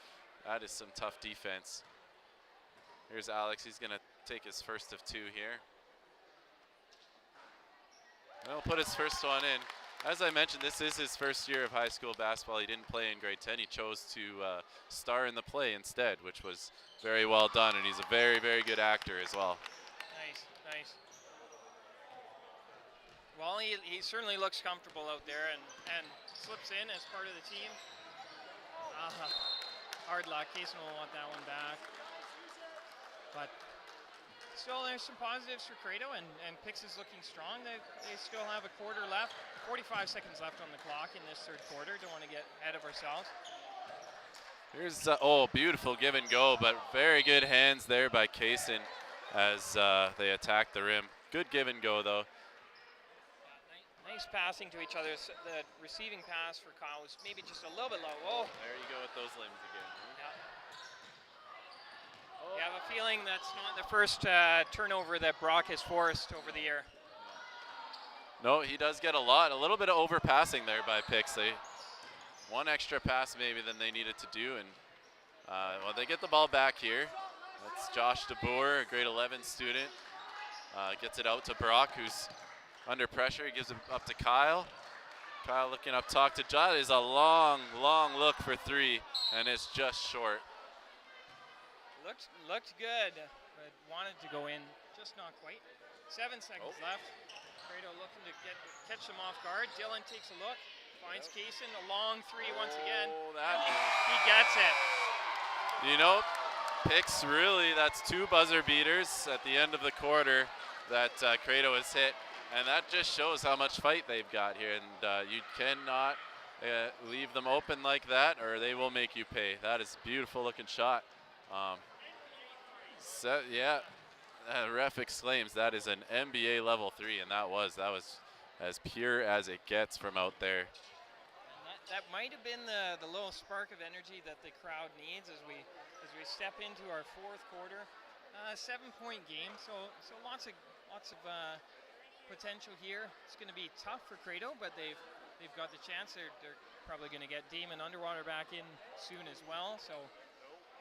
That is some tough defense. Here's Alex. He's going to take his first of 2 here. He'll put his first one in. As I mentioned, this is his first year of high school basketball. He didn't play in grade 10. He chose to star in the play instead, which was very well done, and he's a very, very good actor as well. Nice. Well, he certainly looks comfortable out there and slips in as part of the team. Hard luck. Kaysen will want that one back. But still, there's some positives for CREDO, and PICS is looking strong. They still have a quarter left, 45 seconds left on the clock in this third quarter. Don't want to get ahead of ourselves. Here's, beautiful give and go, but very good hands there by Kaysen as they attack the rim. Good give and go, though. Nice passing to each other. The receiving pass for Kyle was maybe just a little bit low. Oh. There you go with those limbs again. Yeah. You have a feeling that's not the first turnover that Brock has forced over the year. No, he does get a little bit of overpassing there by PICS. One extra pass maybe than they needed to do, and well, they get the ball back here. That's Josh DeBoer, a grade 11 student. Gets it out to Brock, who's under pressure. He gives it up to Kyle. Kyle looking up top to John. Is a long look for three, and it's just short. Looked good, but wanted to go in, just not quite. 7 seconds left. CREDO looking to catch them off guard. Dylan takes a look, finds Kaysen, a long three once again. He gets it. You know, PICS really, that's 2 buzzer beaters at the end of the quarter that CREDO has hit, and that just shows how much fight they've got here, and you cannot leave them open like that or they will make you pay. That is a beautiful looking shot. Yeah, ref exclaims that is an NBA level 3, and that was as pure as it gets from out there. And that might have been the little spark of energy that the crowd needs as we step into our 4th quarter. 7-point game, so lots of potential here. It's going to be tough for CREDO, but they've got the chance. They're probably going to get Damon Underwater back in soon as well, so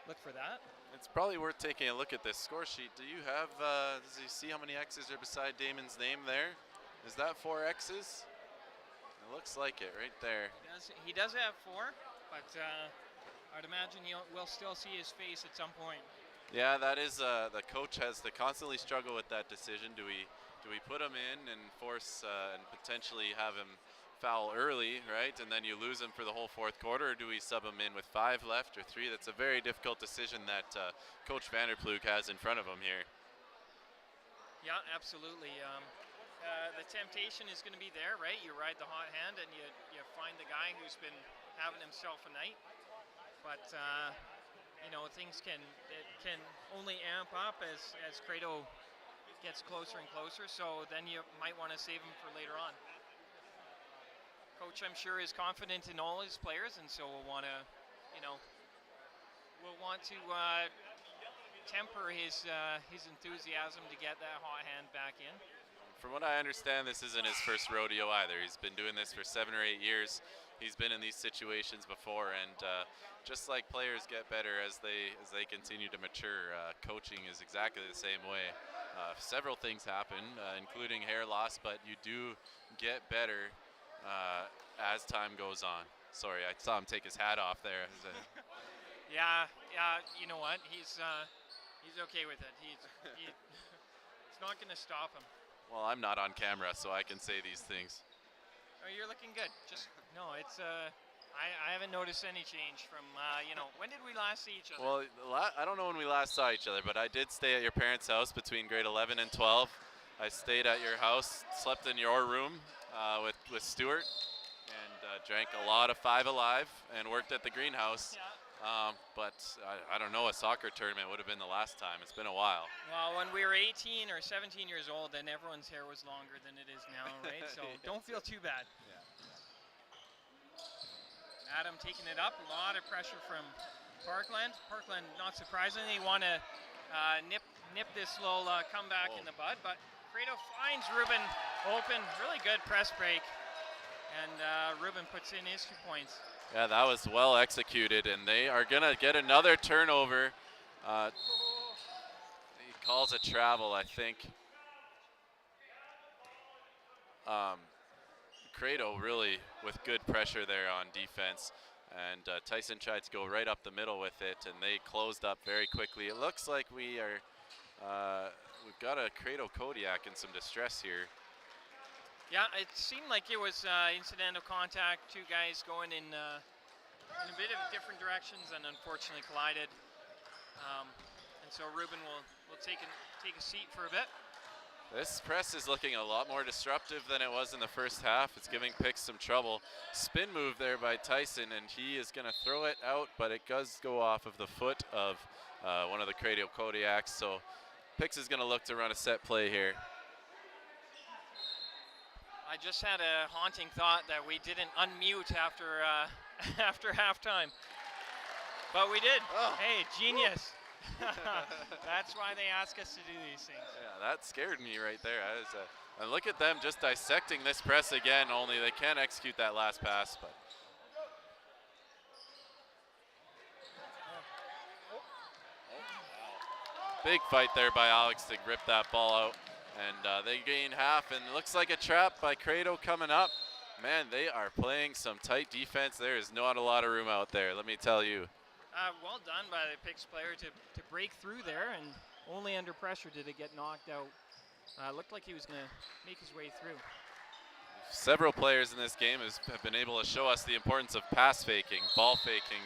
look for that. It's probably worth taking a look at this score sheet. Do you have, does he see how many X's are beside Damon's name there? Is that 4 X's? It looks like it right there. He does have 4, but I'd imagine we'll still see his face at some point. Yeah, that is, the coach has to constantly struggle with that decision. Do we put him in and force and potentially have him foul early, right, and then you lose him for the whole 4th quarter, or do we sub him in with 5 left or 3? That's a very difficult decision that Coach Vanderploeg has in front of him here. Yeah, absolutely. The temptation is going to be there, right? You ride the hot hand and you find the guy who's been having himself a night, but you know, things can only amp up as CREDO gets closer and closer, so then you might want to save him for later on. Coach, I'm sure, is confident in all his players, and so we'll want to temper his enthusiasm to get that hot hand back in. From what I understand, this isn't his first rodeo either. He's been doing this for 7 or 8 years. He's been in these situations before, and just like players get better as they continue to mature, coaching is exactly the same way. Several things happen, including hair loss, but you do get better as time goes on. Sorry, I saw him take his hat off there. Yeah, you know what? He's okay with it. It's not going to stop him. Well, I'm not on camera, so I can say these things. Oh, you're looking good. It's I haven't noticed any change from when did we last see each other? Well, I don't know when we last saw each other, but I did stay at your parents' house between grade 11 and 12. I stayed at your house, slept in your room with Stuart, and drank a lot of 5 Alive and worked at the greenhouse. Yeah. But I don't know, a soccer tournament would have been the last time. It's been a while. Well, when we were 18 or 17 years old, then everyone's hair was longer than it is now, right? So don't feel too bad. Yeah. Adam taking it up, a lot of pressure from Parkland. Parkland, not surprisingly, want to nip this little comeback in the bud, but CREDO finds Ruben open, really good press break, and Ruben puts in his 2 points. Yeah, that was well executed, and they are going to get another turnover. He calls a travel, I think. CREDO really with good pressure there on defense, and Tyson tried to go right up the middle with it, and they closed up very quickly. It looks like we've got a CREDO Kodiak in some distress here. Yeah, it seemed like it was incidental contact. 2 guys going in a bit of different directions and unfortunately collided. And so Ruben will take a seat for a bit. This press is looking a lot more disruptive than it was in the first half. It's giving PICS some trouble. Spin move there by Tyson, and he is going to throw it out, but it does go off of the foot of one of the CREDO Kodiaks. So PICS is going to look to run a set play here. I just had a haunting thought that we didn't unmute after after halftime, but we did. Oh. Hey, genius! That's why they ask us to do these things. Yeah, that scared me right there. And look at them just dissecting this press again, only they can't execute that last pass. But big fight there by Alex to rip that ball out. And they gain half, and it looks like a trap by CREDO coming up. Man, they are playing some tight defense. There is not a lot of room out there, let me tell you. Well done by the PICS player to break through there, and only under pressure did it get knocked out. Looked like he was going to make his way through. Several players in this game have been able to show us the importance of pass faking, ball faking,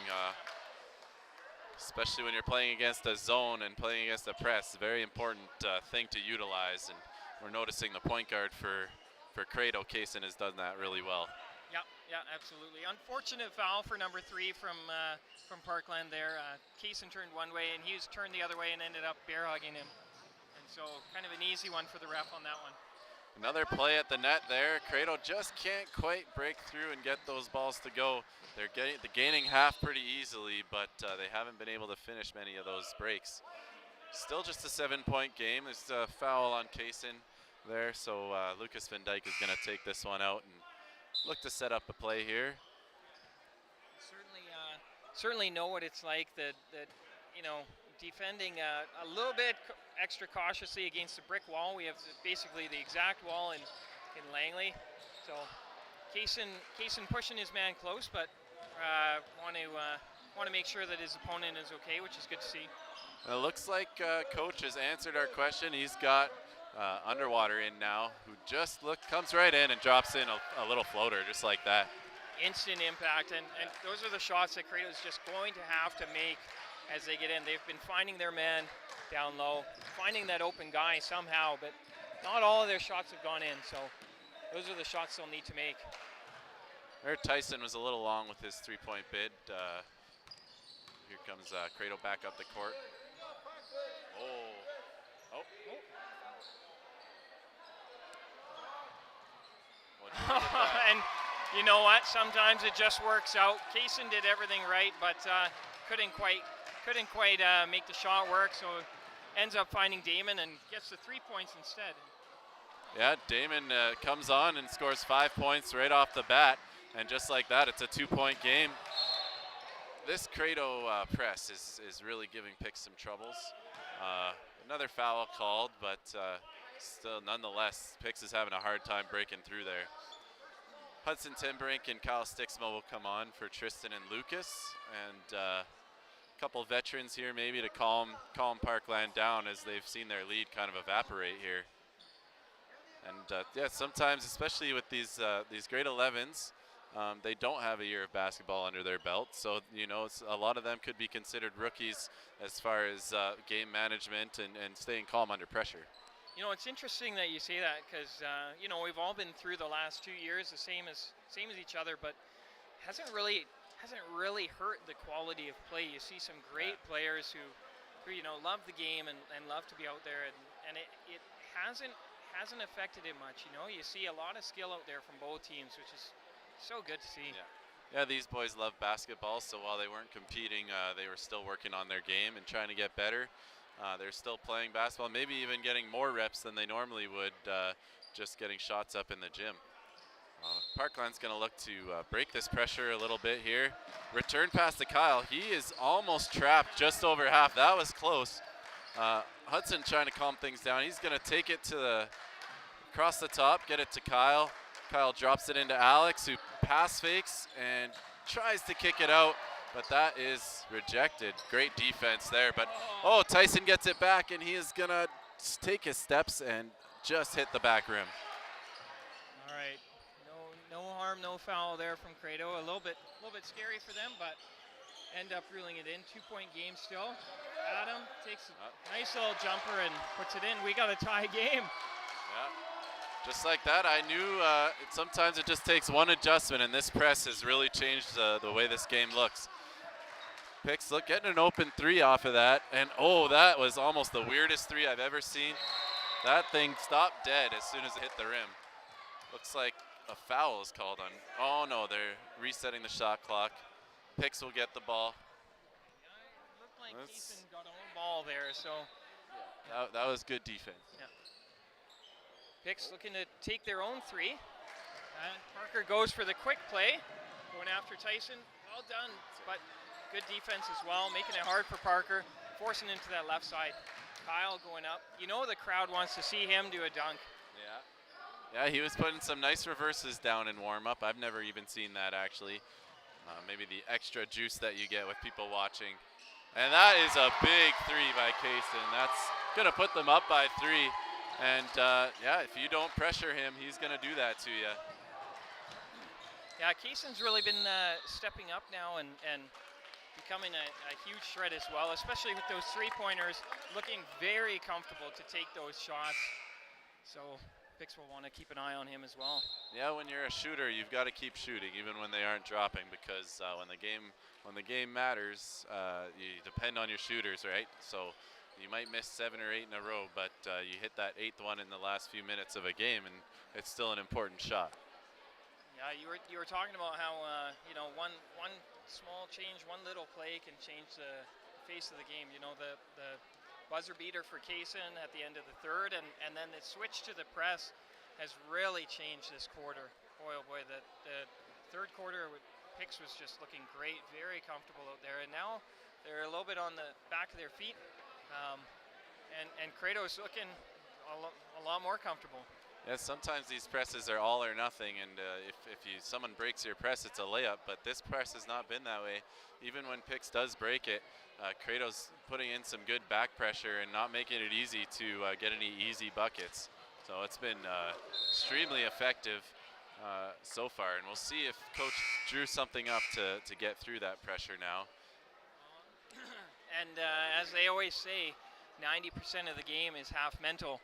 especially when you're playing against a zone and playing against a press. Very important thing to utilize, and we're noticing the point guard for CREDO, Kaysen, has done that really well. Yeah, absolutely. Unfortunate foul for number 3 from Parkland there. Kaysen turned one way, and he was turned the other way and ended up bear hugging him. And so kind of an easy one for the ref on that one. Another play at the net there. CREDO just can't quite break through and get those balls to go. They're gaining half pretty easily, but they haven't been able to finish many of those breaks. Still just a 7-point game. There's a foul on Kaysen there, so Lucas Van Dyke is going to take this one out and look to set up a play here. Certainly know what it's like that you know, defending a little bit extra cautiously against the brick wall. We have basically the exact wall in Langley. So Kaysen pushing his man close, but want to make sure that his opponent is okay, which is good to see. It looks like coach has answered our question. He's got Underwater in now, who just comes right in and drops in a little floater just like that. Instant impact, and those are the shots that CREDO is just going to have to make as they get in. They've been finding their man down low, finding that open guy somehow, but not all of their shots have gone in, so those are the shots they'll need to make. There, Tyson was a little long with his 3-point bid. Here comes CREDO back up the court. And you know what? Sometimes it just works out. Kaysen did everything right, but couldn't quite make the shot work. So ends up finding Damon and gets the 3 points instead. Yeah, Damon comes on and scores 5 points right off the bat, and just like that, it's a 2-point game. This CREDO press is really giving PICS some troubles. Another foul called, but still, nonetheless, PICS is having a hard time breaking through there. Hudson Timbrink and Kyle Stixma will come on for Tristan and Lucas, and a couple veterans here maybe to calm Parkland down as they've seen their lead kind of evaporate here. And yeah, sometimes, especially with these grade 11s, they don't have a year of basketball under their belt, so you know a lot of them could be considered rookies as far as game management and staying calm under pressure. You know, it's interesting that you say that because you know, we've all been through the last 2 years the same as each other, but hasn't really hurt the quality of play. You see some great players who you know, love the game and love to be out there, and it hasn't affected it much. You know, you see a lot of skill out there from both teams, which is so good to see. Yeah, these boys love basketball, so while they weren't competing, they were still working on their game and trying to get better. They're still playing basketball, maybe even getting more reps than they normally would, just getting shots up in the gym. Parkland's going to look to break this pressure a little bit here. Return pass to Kyle. He is almost trapped just over half. That was close. Hudson trying to calm things down. He's going to take it to across the top, get it to Kyle. Kyle drops it into Alex, who pass fakes and tries to kick it out, but that is rejected. Great defense there, but oh, Tyson gets it back, and he is going to take his steps and just hit the back rim. All right, no harm, no foul there from CREDO. A little bit scary for them, but end up reeling it in. 2-point game still. Adam takes a nice little jumper and puts it in. We got a tie game. Yeah. Just like that, I knew sometimes it just takes one adjustment, and this press has really changed the way this game looks. PICS getting an open 3 off of that, and oh, that was almost the weirdest 3 I've ever seen. That thing stopped dead as soon as it hit the rim. Looks like a foul is called on. Oh no, they're resetting the shot clock. PICS will get the ball. It looked like Kaysen got a whole ball there, so. That was good defense. Yeah. PICS looking to take their own three. And Parker goes for the quick play, going after Tyson. Well done, but good defense as well, making it hard for Parker, forcing into that left side. Kyle going up. You know the crowd wants to see him do a dunk. Yeah, he was putting some nice reverses down in warm-up. I've never even seen that, actually. Maybe the extra juice that you get with people watching. And that is a big three by Kaysen. That's going to put them up by 3. And, yeah, if you don't pressure him, he's going to do that to you. Yeah, Kaysen's really been stepping up now and becoming a huge threat as well, especially with those three-pointers, looking very comfortable to take those shots. So PICS will want to keep an eye on him as well. Yeah, when you're a shooter, you've got to keep shooting, even when they aren't dropping, because when the game matters, you depend on your shooters, right? So you might miss 7 or 8 in a row, but you hit that 8th one in the last few minutes of a game, and it's still an important shot. Yeah, you were talking about how you know, one small change, one little play can change the face of the game. You know, the buzzer beater for Kaysen at the end of the third, and then the switch to the press has really changed this quarter. Boy, oh boy, the third quarter with PICS was just looking great, very comfortable out there, and now they're a little bit on the back of their feet, and CREDO's looking a lot more comfortable. Yeah, sometimes these presses are all or nothing, and if someone breaks your press, it's a layup, but this press has not been that way. Even when PICS does break it, CREDO's putting in some good back pressure and not making it easy to get any easy buckets. So it's been extremely effective so far, and we'll see if Coach drew something up to get through that pressure now. And as they always say, 90% of the game is half mental,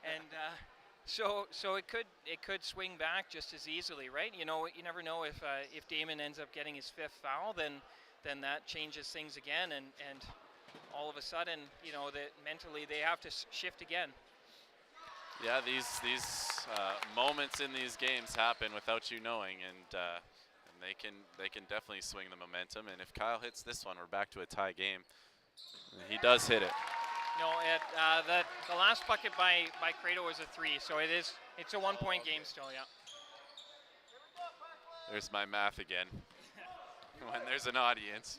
and so it could swing back just as easily, right? You know, you never know if Damon ends up getting his 5th foul, then that changes things again, and all of a sudden, you know, that mentally they have to shift again. Yeah, these moments in these games happen without you knowing, and they can definitely swing the momentum. And if Kyle hits this one, we're back to a tie game. He does hit it. No, the last bucket by CREDO was a 3, so it's a 1-point game still. Yeah. There's my math again. When there's an audience.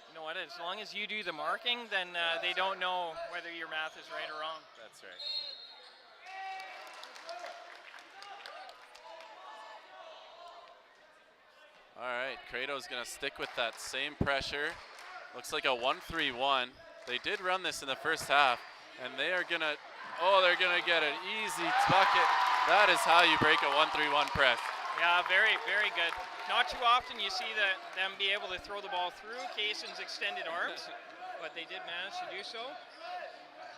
You know what? As long as you do the marking, then they don't know whether your math is right or wrong. That's right. All right, CREDO's going to stick with that same pressure. Looks like a 1-3-1. They did run this in the first half, and they are going to, they're going to get an easy bucket. That is how you break a 1-3-1 press. Yeah, very, very good. Not too often you see them be able to throw the ball through Kaysen's extended arms, but they did manage to do so.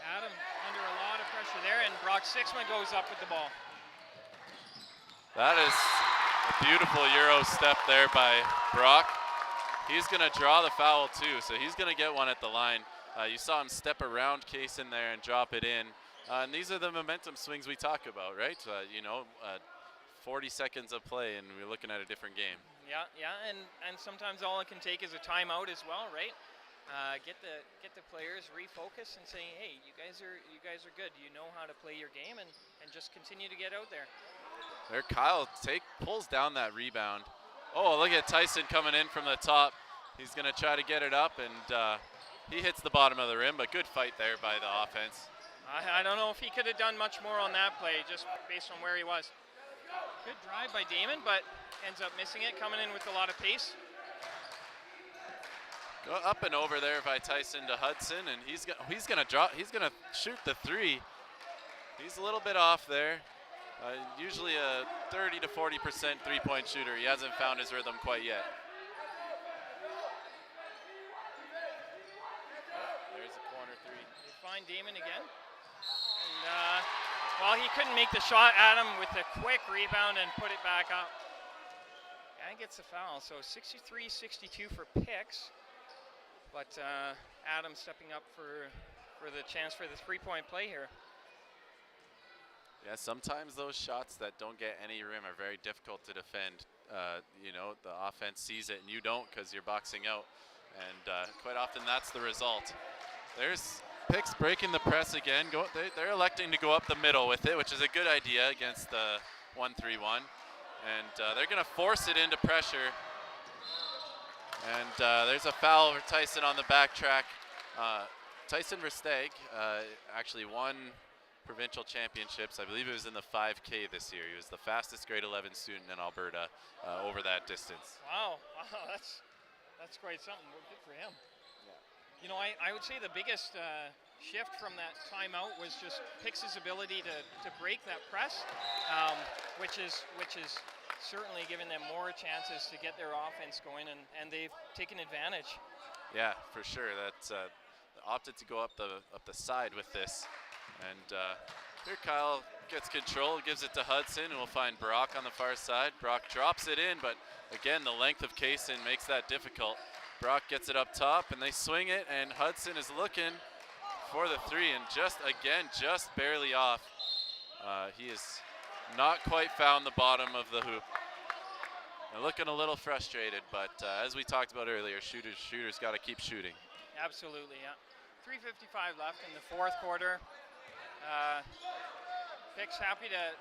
Adam under a lot of pressure there, and Brock Sixman goes up with the ball. That is a beautiful Euro step there by Brock. He's going to draw the foul too, so he's going to get one at the line. You saw him step around Kaysen there and drop it in. And these are the momentum swings we talk about, right? 40 seconds of play, and we're looking at a different game. Yeah, and sometimes all it can take is a timeout as well, right? Get the players refocus and saying, hey, you guys are good. You know how to play your game, and just continue to get out there. There, Kyle pulls down that rebound. Oh, look at Tyson coming in from the top. He's going to try to get it up, and he hits the bottom of the rim, but good fight there by the offense. I don't know if he could have done much more on that play, just based on where he was. Good drive by Damon, but ends up missing it, coming in with a lot of pace. Go up and over there by Tyson to Hudson, and he's gonna shoot the 3. He's a little bit off there. Usually a 30 to 40% three-point shooter. He hasn't found his rhythm quite yet. There's a corner 3. They find Damon again. And well, he couldn't make the shot. Adam with a quick rebound and put it back up. And gets a foul. So 63-62 for PICS. But Adam stepping up for the chance for the 3-point play here. Yeah, sometimes those shots that don't get any rim are very difficult to defend. You know, the offense sees it and you don't because you're boxing out. And quite often that's the result. There's PICS breaking the press again. They're electing to go up the middle with it, which is a good idea against the 1-3-1. And they're going to force it into pressure. And there's a foul for Tyson on the backtrack. Tyson Versteeg actually won provincial championships. I believe it was in the 5K this year. He was the fastest grade 11 student in Alberta over that distance. Wow, that's quite something. Well, good for him. Yeah. You know, I would say the biggest shift from that timeout was just PICS's ability to break that press, which is certainly giving them more chances to get their offense going, and they've taken advantage. Yeah, for sure. That's opted to go up the side with this. And here Kyle gets control, gives it to Hudson, and we'll find Brock on the far side. Brock drops it in, but again, the length of Kaysen makes that difficult. Brock gets it up top, and they swing it, and Hudson is looking for the three, and just barely off. He has not quite found the bottom of the hoop. And looking a little frustrated, but as we talked about earlier, shooters got to keep shooting. Absolutely, yeah. 3:55 left in the fourth quarter. PICS happy to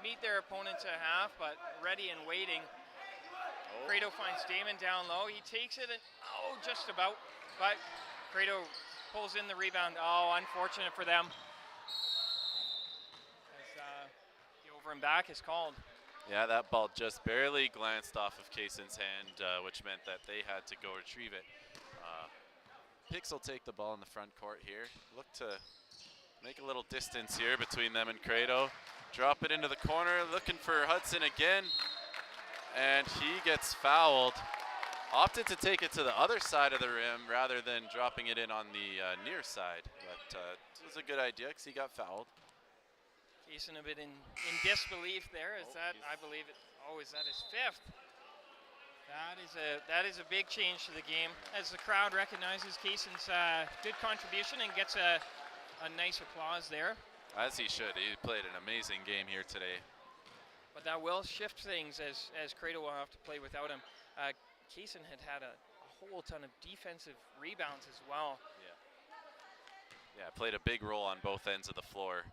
meet their opponents at half, but ready and waiting. Oh. CREDO finds Damon down low. He takes it, and just about. But CREDO pulls in the rebound. Oh, unfortunate for them. As the over and back is called. Yeah, that ball just barely glanced off of Kaysen's hand, which meant that they had to go retrieve it. PICS will take the ball in the front court here. Look to make a little distance here between them and CREDO. Drop it into the corner, looking for Hudson again. And he gets fouled. Opted to take it to the other side of the rim rather than dropping it in on the near side. But it was a good idea because he got fouled. Kaysen a bit in disbelief there. Is that, I believe it, is that his fifth? That is a big change to the game as the crowd recognizes Kaysen's good contribution and gets a nice applause there. As he should. He played an amazing game here today. But that will shift things as CREDO will have to play without him. Kaysen had a whole ton of defensive rebounds as well. Yeah, played a big role on both ends of the floor.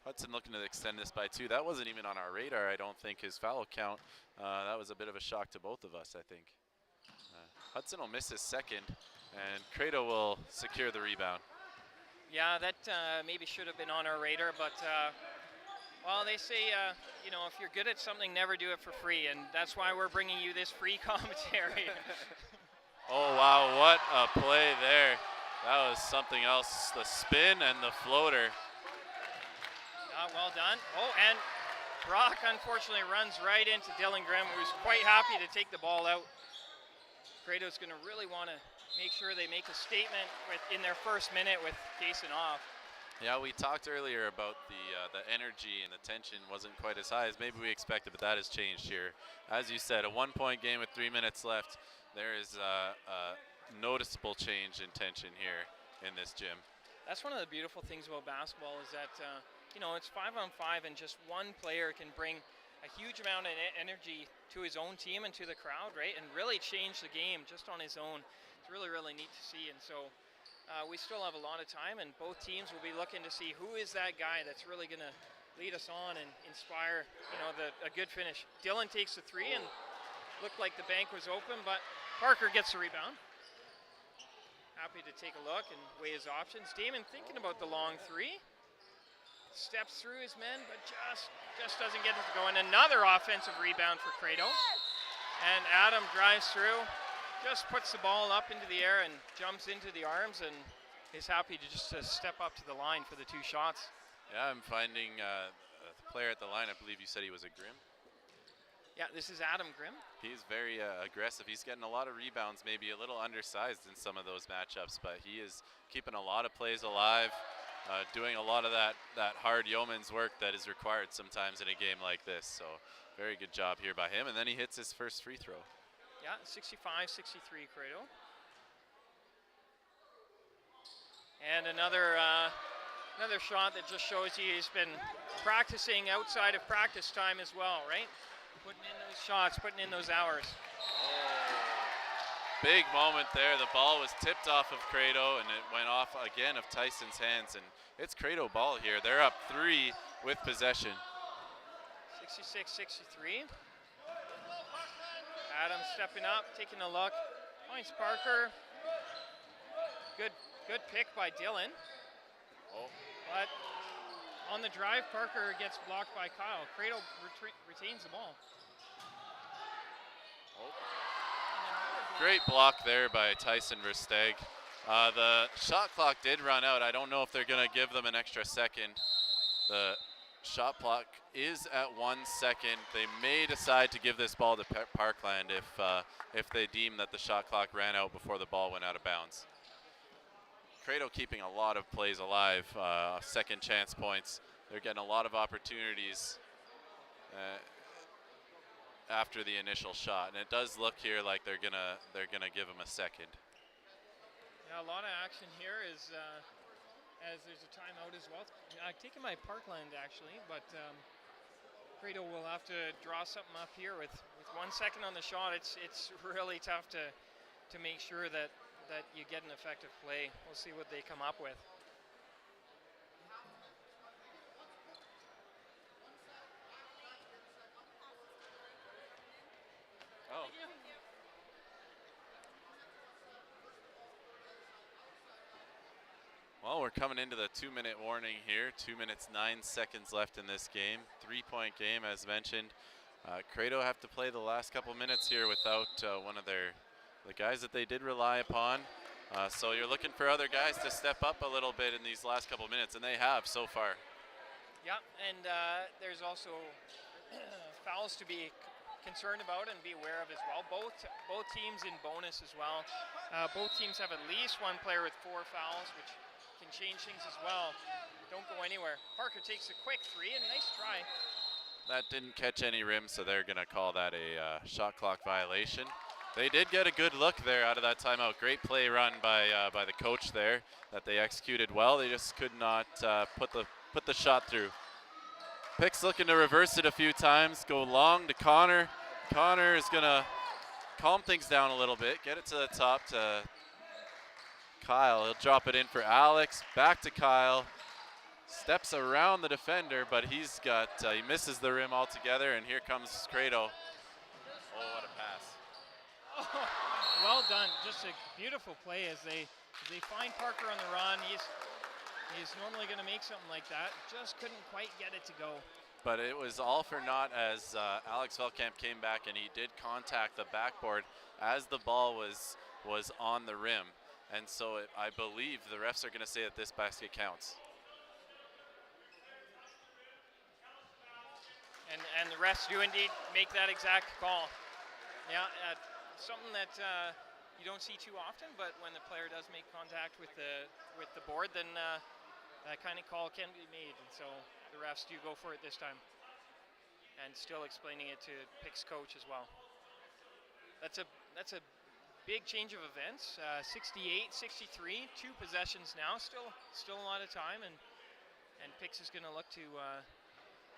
Hudson looking to extend this by 2. That wasn't even on our radar, I don't think, his foul count. That was a bit of a shock to both of us, I think. Hudson will miss his second, and CREDO will secure the rebound. Yeah, that maybe should have been on our radar, but well, they say, you know, if you're good at something, never do it for free, and that's why we're bringing you this free commentary. Oh, wow, what a play there. That was something else, the spin and the floater. Well done. Oh, and Brock unfortunately runs right into Dylan Grimm, who's quite happy to take the ball out. CREDO's going to really want to make sure they make a statement in their first minute with Kaysen off. Yeah, we talked earlier about the energy and the tension wasn't quite as high as maybe we expected, but that has changed here. As you said, a 1-point game with 3 minutes left. There is a noticeable change in tension here in this gym. That's one of the beautiful things about basketball is that, you know, it's 5-on-5 and just one player can bring a huge amount of energy to his own team and to the crowd, right? And really change the game just on his own. It's really, really neat to see. And so we still have a lot of time, and both teams will be looking to see who is that guy that's really going to lead us on and inspire, you know, a good finish. Dylan takes the 3 and looked like the bank was open, but Parker gets the rebound. Happy to take a look and weigh his options. Damon thinking about the long 3. Steps through his men, but just doesn't get it to go. And another offensive rebound for CREDO. And Adam drives through, just puts the ball up into the air and jumps into the arms and is happy to just step up to the line for the 2 shots. Yeah, I'm finding the player at the line, I believe you said he was a Grimm. Yeah, this is Adam Grimm. He's very aggressive. He's getting a lot of rebounds, maybe a little undersized in some of those matchups, but he is keeping a lot of plays alive. Doing a lot of that hard yeoman's work that is required sometimes in a game like this. So very good job here by him. And then he hits his first free throw. Yeah, 65-63 CREDO. And another Another shot that just shows you he's been practicing outside of practice time as well, right? Putting in those shots, putting in those hours. Big moment there. The ball was tipped off of CREDO, and it went off again of Tyson's hands, and it's CREDO ball here. They're up 3 with possession. 66-63. Adam stepping up, taking a look. Points Parker. Good pick by Dylan. But on the drive, Parker gets blocked by Kyle. CREDO retains the ball. Great block there by Tyson Versteeg. The shot clock did run out. I don't know if they're going to give them an extra second. The shot clock is at 1 second. They may decide to give this ball to Parkland if they deem that the shot clock ran out before the ball went out of bounds. CREDO keeping a lot of plays alive, second chance points. They're getting a lot of opportunities after the initial shot, and it does look here like they're gonna give him a second. Yeah, a lot of action here as there's a timeout as well. Taken by Parkland actually, but CREDO will have to draw something up here with 1 second on the shot. It's really tough to make sure that you get an effective play. We'll see what they come up with. Oh. Well, we're coming into the 2-minute warning here. 2 minutes, 9 seconds left in this game. 3-point game, as mentioned. CREDO have to play the last couple minutes here without one of the guys that they did rely upon. So you're looking for other guys to step up a little bit in these last couple minutes, and they have so far. Yeah, and there's also fouls to be concerned about and be aware of as well. Both teams in bonus as well. Both teams have at least one player with 4 fouls, which can change things as well. Don't go anywhere. Parker takes a quick 3, and nice try. That didn't catch any rim, so they're going to call that a shot clock violation. They did get a good look there out of that timeout. Great play run by the coach there that they executed well. They just could not put the shot through. PICS looking to reverse it a few times. Go long to Connor. Connor is going to calm things down a little bit. Get it to the top to Kyle. He'll drop it in for Alex. Back to Kyle. Steps around the defender, but he misses the rim altogether, and here comes CREDO. Oh, what a pass. Well done. Just a beautiful play as they find Parker on the run. He's normally going to make something like that. Just couldn't quite get it to go. But it was all for naught as Alex Veldkamp came back, and he did contact the backboard as the ball was on the rim. And so I believe the refs are going to say that this basket counts. And the refs do indeed make that exact call. Yeah, something that you don't see too often, but when the player does make contact with the board, then that kind of call can be made. And so the refs do go for it this time. And still explaining it to PICS coach as well. That's a big change of events. 68-63, 2 possessions now. Still a lot of time, and PICS is going to look to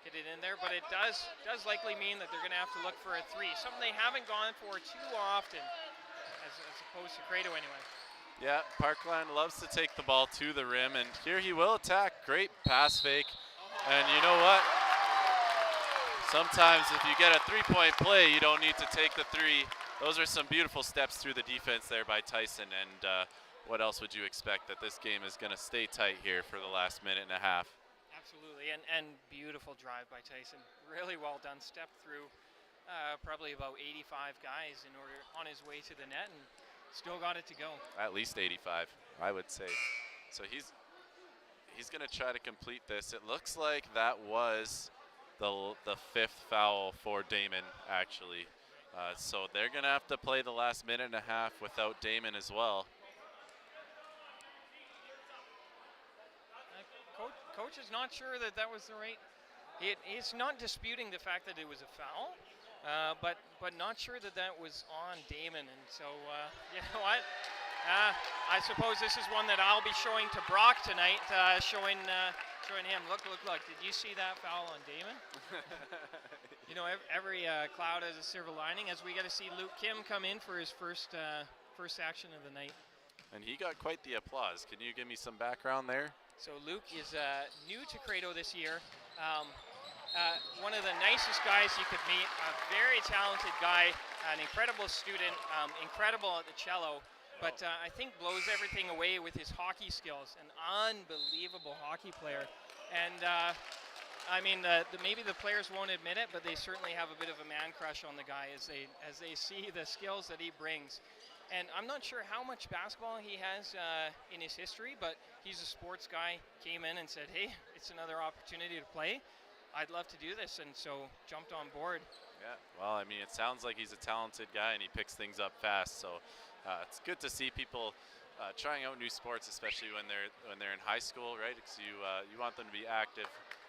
get it in there, but it does likely mean that they're going to have to look for a 3, something they haven't gone for too often, as opposed to CREDO anyway. Yeah, Parkland loves to take the ball to the rim, and here he will attack. Great pass fake, and you know what? Sometimes if you get a 3-point play, you don't need to take the 3. Those are some beautiful steps through the defense there by Tyson, and what else would you expect that this game is going to stay tight here for the last minute and a half? Absolutely, and beautiful drive by Tyson. Really well done. Step through probably about 85 guys on his way to the net, and still got it to go. At least 85, I would say. So he's going to try to complete this. It looks like that was the 5th foul for Damon, actually. So they're going to have to play the last minute and a half without Damon as well. Coach is not sure that was the right. He's not disputing the fact that it was a foul, but not sure that was on Damon. And so you know what? I suppose this is one that I'll be showing to Brock tonight, showing him. Look. Did you see that foul on Damon? You know, every cloud has a silver lining, as we get to see Luke Kim come in for his first action of the night. And he got quite the applause. Can you give me some background there? So Luke is new to CREDO this year. One of the nicest guys you could meet, a very talented guy, an incredible student, incredible at the cello, but I think blows everything away with his hockey skills. An unbelievable hockey player. And I mean, maybe the players won't admit it, but they certainly have a bit of a man crush on the guy as they see the skills that he brings. And I'm not sure how much basketball he has in his history, but he's a sports guy, came in and said, hey, it's another opportunity to play. I'd love to do this, and so jumped on board. Yeah, well, I mean, it sounds like he's a talented guy, and he picks things up fast. So it's good to see people trying out new sports, especially when they're in high school, right? Because you want them to be active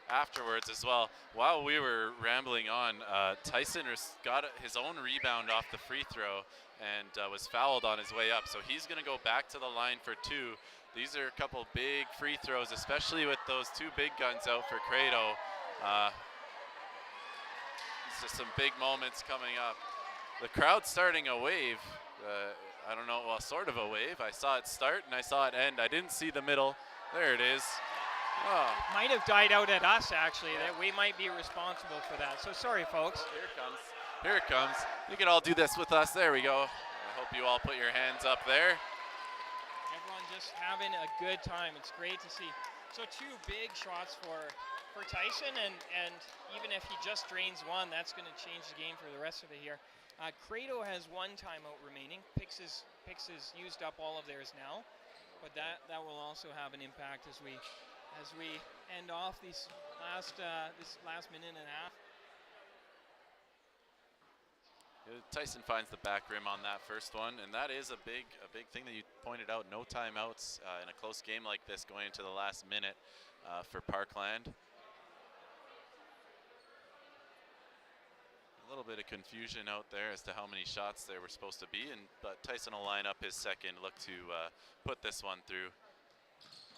afterwards as well. While we were rambling on, Tyson got his own rebound off the free throw and was fouled on his way up. So he's going to go back to the line for two. These are a couple big free throws, especially with those two big guns out for CREDO. It's just some big moments coming up. The crowd's starting a wave. I don't know, well, sort of a wave. I saw it start and I saw it end. I didn't see the middle. There it is. Oh. Might have died out at us, actually. That we might be responsible for that. So sorry, folks. Here it comes. Here it comes. You can all do this with us. There we go. I hope you all put your hands up there. Everyone just having a good time. It's great to see. So two big shots for Tyson, and even if he just drains one, that's going to change the game for the rest of it here. CREDO has one timeout remaining. PICS has used up all of theirs now, but that will also have an impact as we end off this last minute and a half. Tyson finds the back rim on that first one, and that is a big thing that you pointed out. No timeouts in a close game like this going into the last minute for Parkland. A little bit of confusion out there as to how many shots there were supposed to be, but Tyson will line up his second, look to put this one through,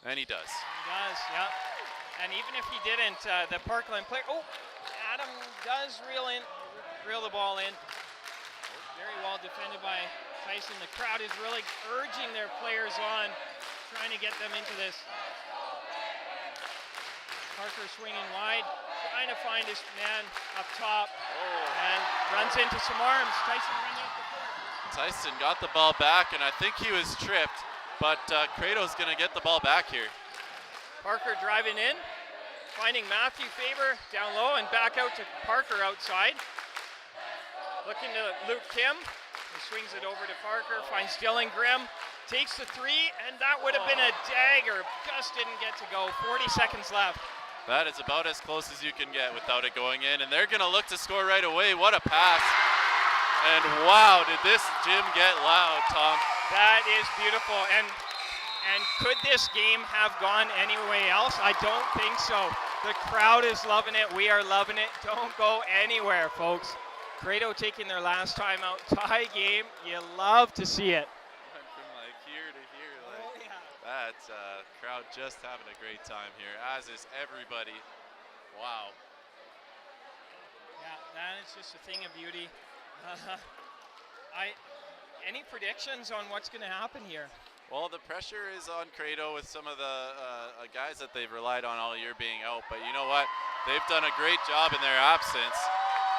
and he does. He does, yeah. And even if he didn't, the Parkland player, Adam does reel the ball in. Very well defended by Tyson. The crowd is really urging their players on, trying to get them into this. Parker swinging wide, trying to find his man up top, and runs into some arms. Tyson running up the court. Tyson got the ball back, and I think he was tripped, but CREDO's going to get the ball back here. Parker driving in, finding Matthew Faber down low, and back out to Parker outside. Looking to Luke Kim, he swings it over to Parker, finds Dylan Grimm, takes the three, and that would have been a dagger, just didn't get to go. 40 seconds left. That is about as close as you can get without it going in, and they're going to look to score right away. What a pass. And wow, did this gym get loud, Tom. That is beautiful, and could this game have gone anywhere else? I don't think so. The crowd is loving it, we are loving it. Don't go anywhere, folks. CREDO taking their last timeout. Tie game, you love to see it. Went from like here to here. Like, that's crowd just having a great time here, as is everybody. Wow. Yeah, that is just a thing of beauty. Any predictions on what's going to happen here? Well, the pressure is on CREDO with some of the guys that they've relied on all year being out, but you know what? They've done a great job in their absence.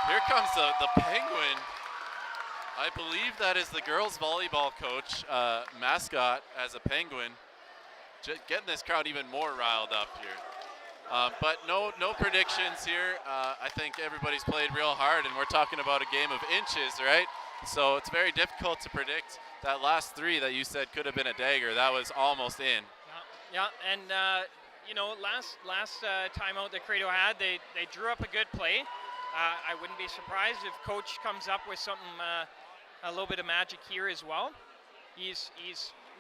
Here comes the Penguin. I believe that is the girls volleyball coach, mascot as a Penguin. Just getting this crowd even more riled up here. But no predictions here. I think everybody's played real hard, and we're talking about a game of inches, right? So it's very difficult to predict. That last three that you said could have been a dagger, that was almost in. Yeah, and you know, last timeout that CREDO had, they drew up a good play. I wouldn't be surprised if coach comes up with something, a little bit of magic here as well. He's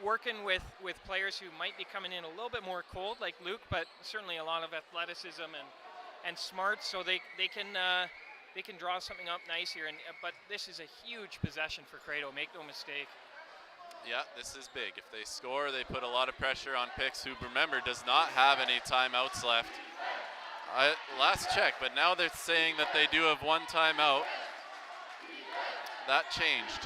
working with players who might be coming in a little bit more cold, like Luke, but certainly a lot of athleticism and smarts, so they can draw something up nice here. But this is a huge possession for CREDO. Make no mistake. Yeah, this is big. If they score, they put a lot of pressure on PICS, who, remember, does not have any timeouts left. Last check, but now they're saying that they do have one timeout. That changed.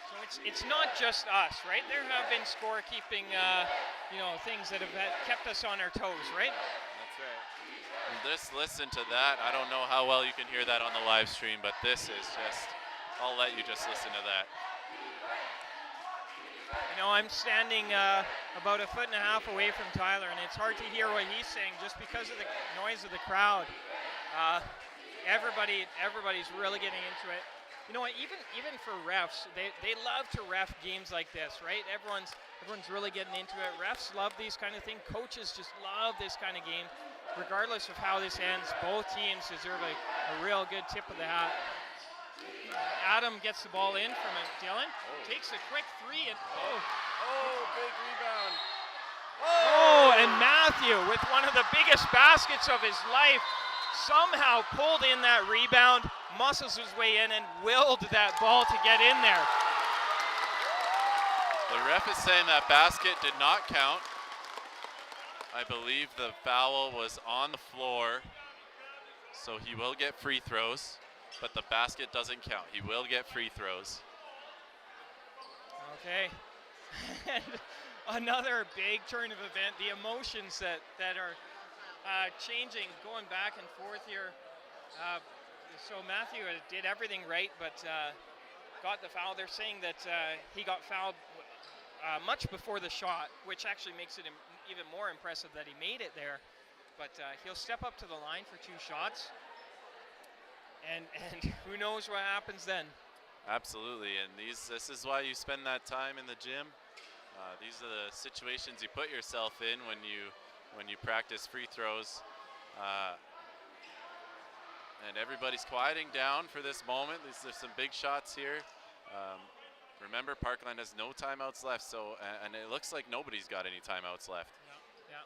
So it's not just us, right? There have been scorekeeping, things that have kept us on our toes, right? That's right. Just listen to that. I don't know how well you can hear that on the live stream, but this is just, I'll let you just listen to that. I'm standing about 1.5 feet away from Tyler, and it's hard to hear what he's saying just because of the noise of the crowd. Everybody's really getting into it. You know what? Even for refs, they love to ref games like this, right? Everyone's really getting into it. Refs love these kind of things. Coaches just love this kind of game. Regardless of how this ends, both teams deserve a real good tip of the hat. Adam gets the ball in from Dylan. Takes a quick three and big rebound. And Matthew with one of the biggest baskets of his life somehow pulled in that rebound, muscles his way in and willed that ball to get in there. The ref is saying that basket did not count. I believe the foul was on the floor, so he will get free throws, but the basket doesn't count. He will get free throws. Okay. And another big turn of event, the emotions that are changing, going back and forth here. So Matthew did everything right, but got the foul. They're saying that he got fouled much before the shot, which actually makes it even more impressive that he made it there. But he'll step up to the line for 2 shots, and who knows what happens then. Absolutely, and this is why you spend that time in the gym. These are the situations you put yourself in when you practice free throws. And everybody's quieting down for this moment. There's some big shots here. Remember, Parkland has no timeouts left, so and it looks like nobody's got any timeouts left. Yeah.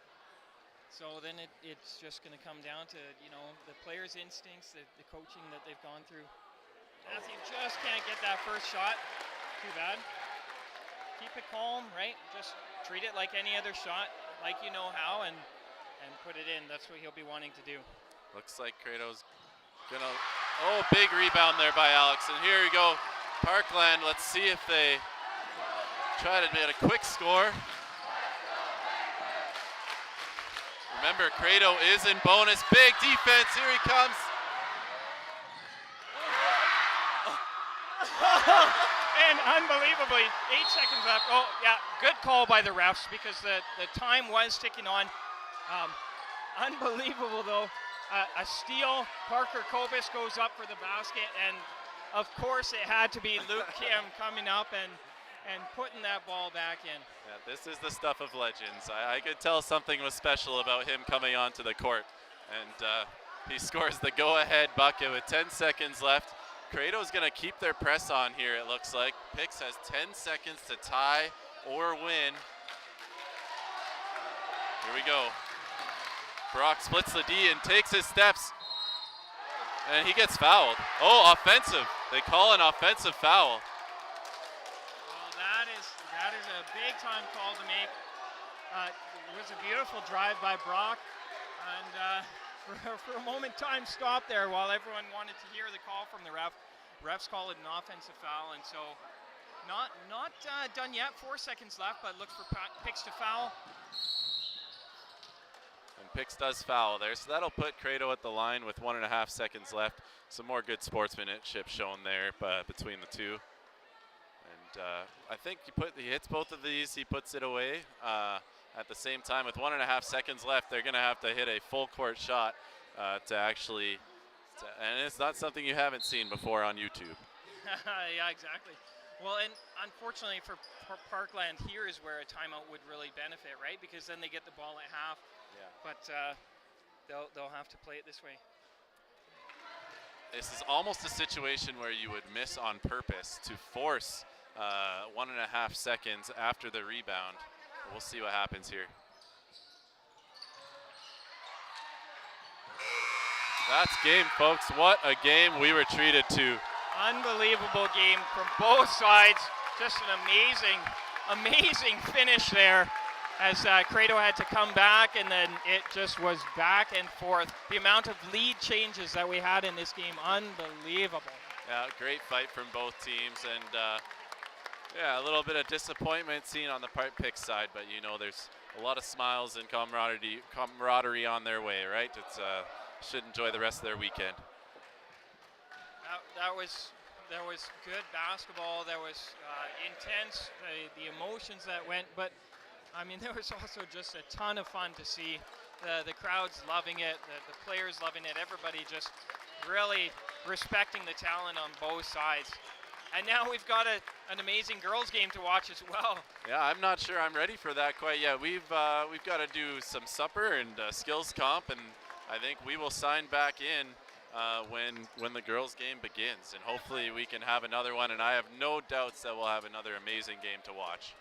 So then it's just going to come down to the players' instincts, the coaching that they've gone through. Matthew just can't get that first shot. Too bad. Keep it calm, right? Just treat it like any other shot, like you know how, and put it in. That's what he'll be wanting to do. Looks like CREDO's gonna. Oh, big rebound there by Alex, and here we go. Parkland, let's see if they try to get a quick score. Remember, CREDO is in bonus. Big defense, here he comes. And unbelievably, 8 seconds left. Oh, yeah, good call by the refs because the time was ticking on. Unbelievable, though. A steal. Parker Kobus goes up for the basket, and of course it had to be Luke Kim coming up and putting that ball back in. Yeah, this is the stuff of legends. I could tell something was special about him coming onto the court, and he scores the go-ahead bucket with 10 seconds left. CREDO's going to keep their press on here, it looks like. PICS has 10 seconds to tie or win. Here we go. Brock splits the D and takes his steps, and he gets fouled. Oh, offensive. They call an offensive foul. Well, that is a big time call to make. It was a beautiful drive by Brock, and for a moment time stop there while everyone wanted to hear the call from the ref. Refs call it an offensive foul, and so not done yet. 4 seconds left, but look for PICS to foul. And PICS does foul there, so that'll put CREDO at the line with 1.5 seconds left. Some more good sportsmanship shown there between the two. And I think he hits both of these, he puts it away. At the same time, with 1.5 seconds left, they're going to have to hit a full court shot to actually, and it's not something you haven't seen before on YouTube. Yeah, exactly. Well, and unfortunately for Parkland, here is where a timeout would really benefit, right? Because then they get the ball at half. Yeah. But they'll have to play it this way. This is almost a situation where you would miss on purpose to force 1.5 seconds after the rebound. We'll see what happens here. That's game, folks. What a game we were treated to. Unbelievable game from both sides. Just an amazing finish there as CREDO had to come back, and then it just was back and forth. The amount of lead changes that we had in this game, unbelievable. Yeah, great fight from both teams, and yeah, a little bit of disappointment seen on the PICS side, but you know, there's a lot of smiles and camaraderie on their way, right? It's should enjoy the rest of their weekend. That was good basketball. That was intense. The emotions that went, but I mean, there was also just a ton of fun to see. The crowds loving it, the players loving it. Everybody just really respecting the talent on both sides. And now we've got an amazing girls game to watch as well. Yeah, I'm not sure I'm ready for that quite yet. We've got to do some supper and skills comp, and I think we will sign back in when the girls game begins, and hopefully we can have another one, and I have no doubts that we'll have another amazing game to watch.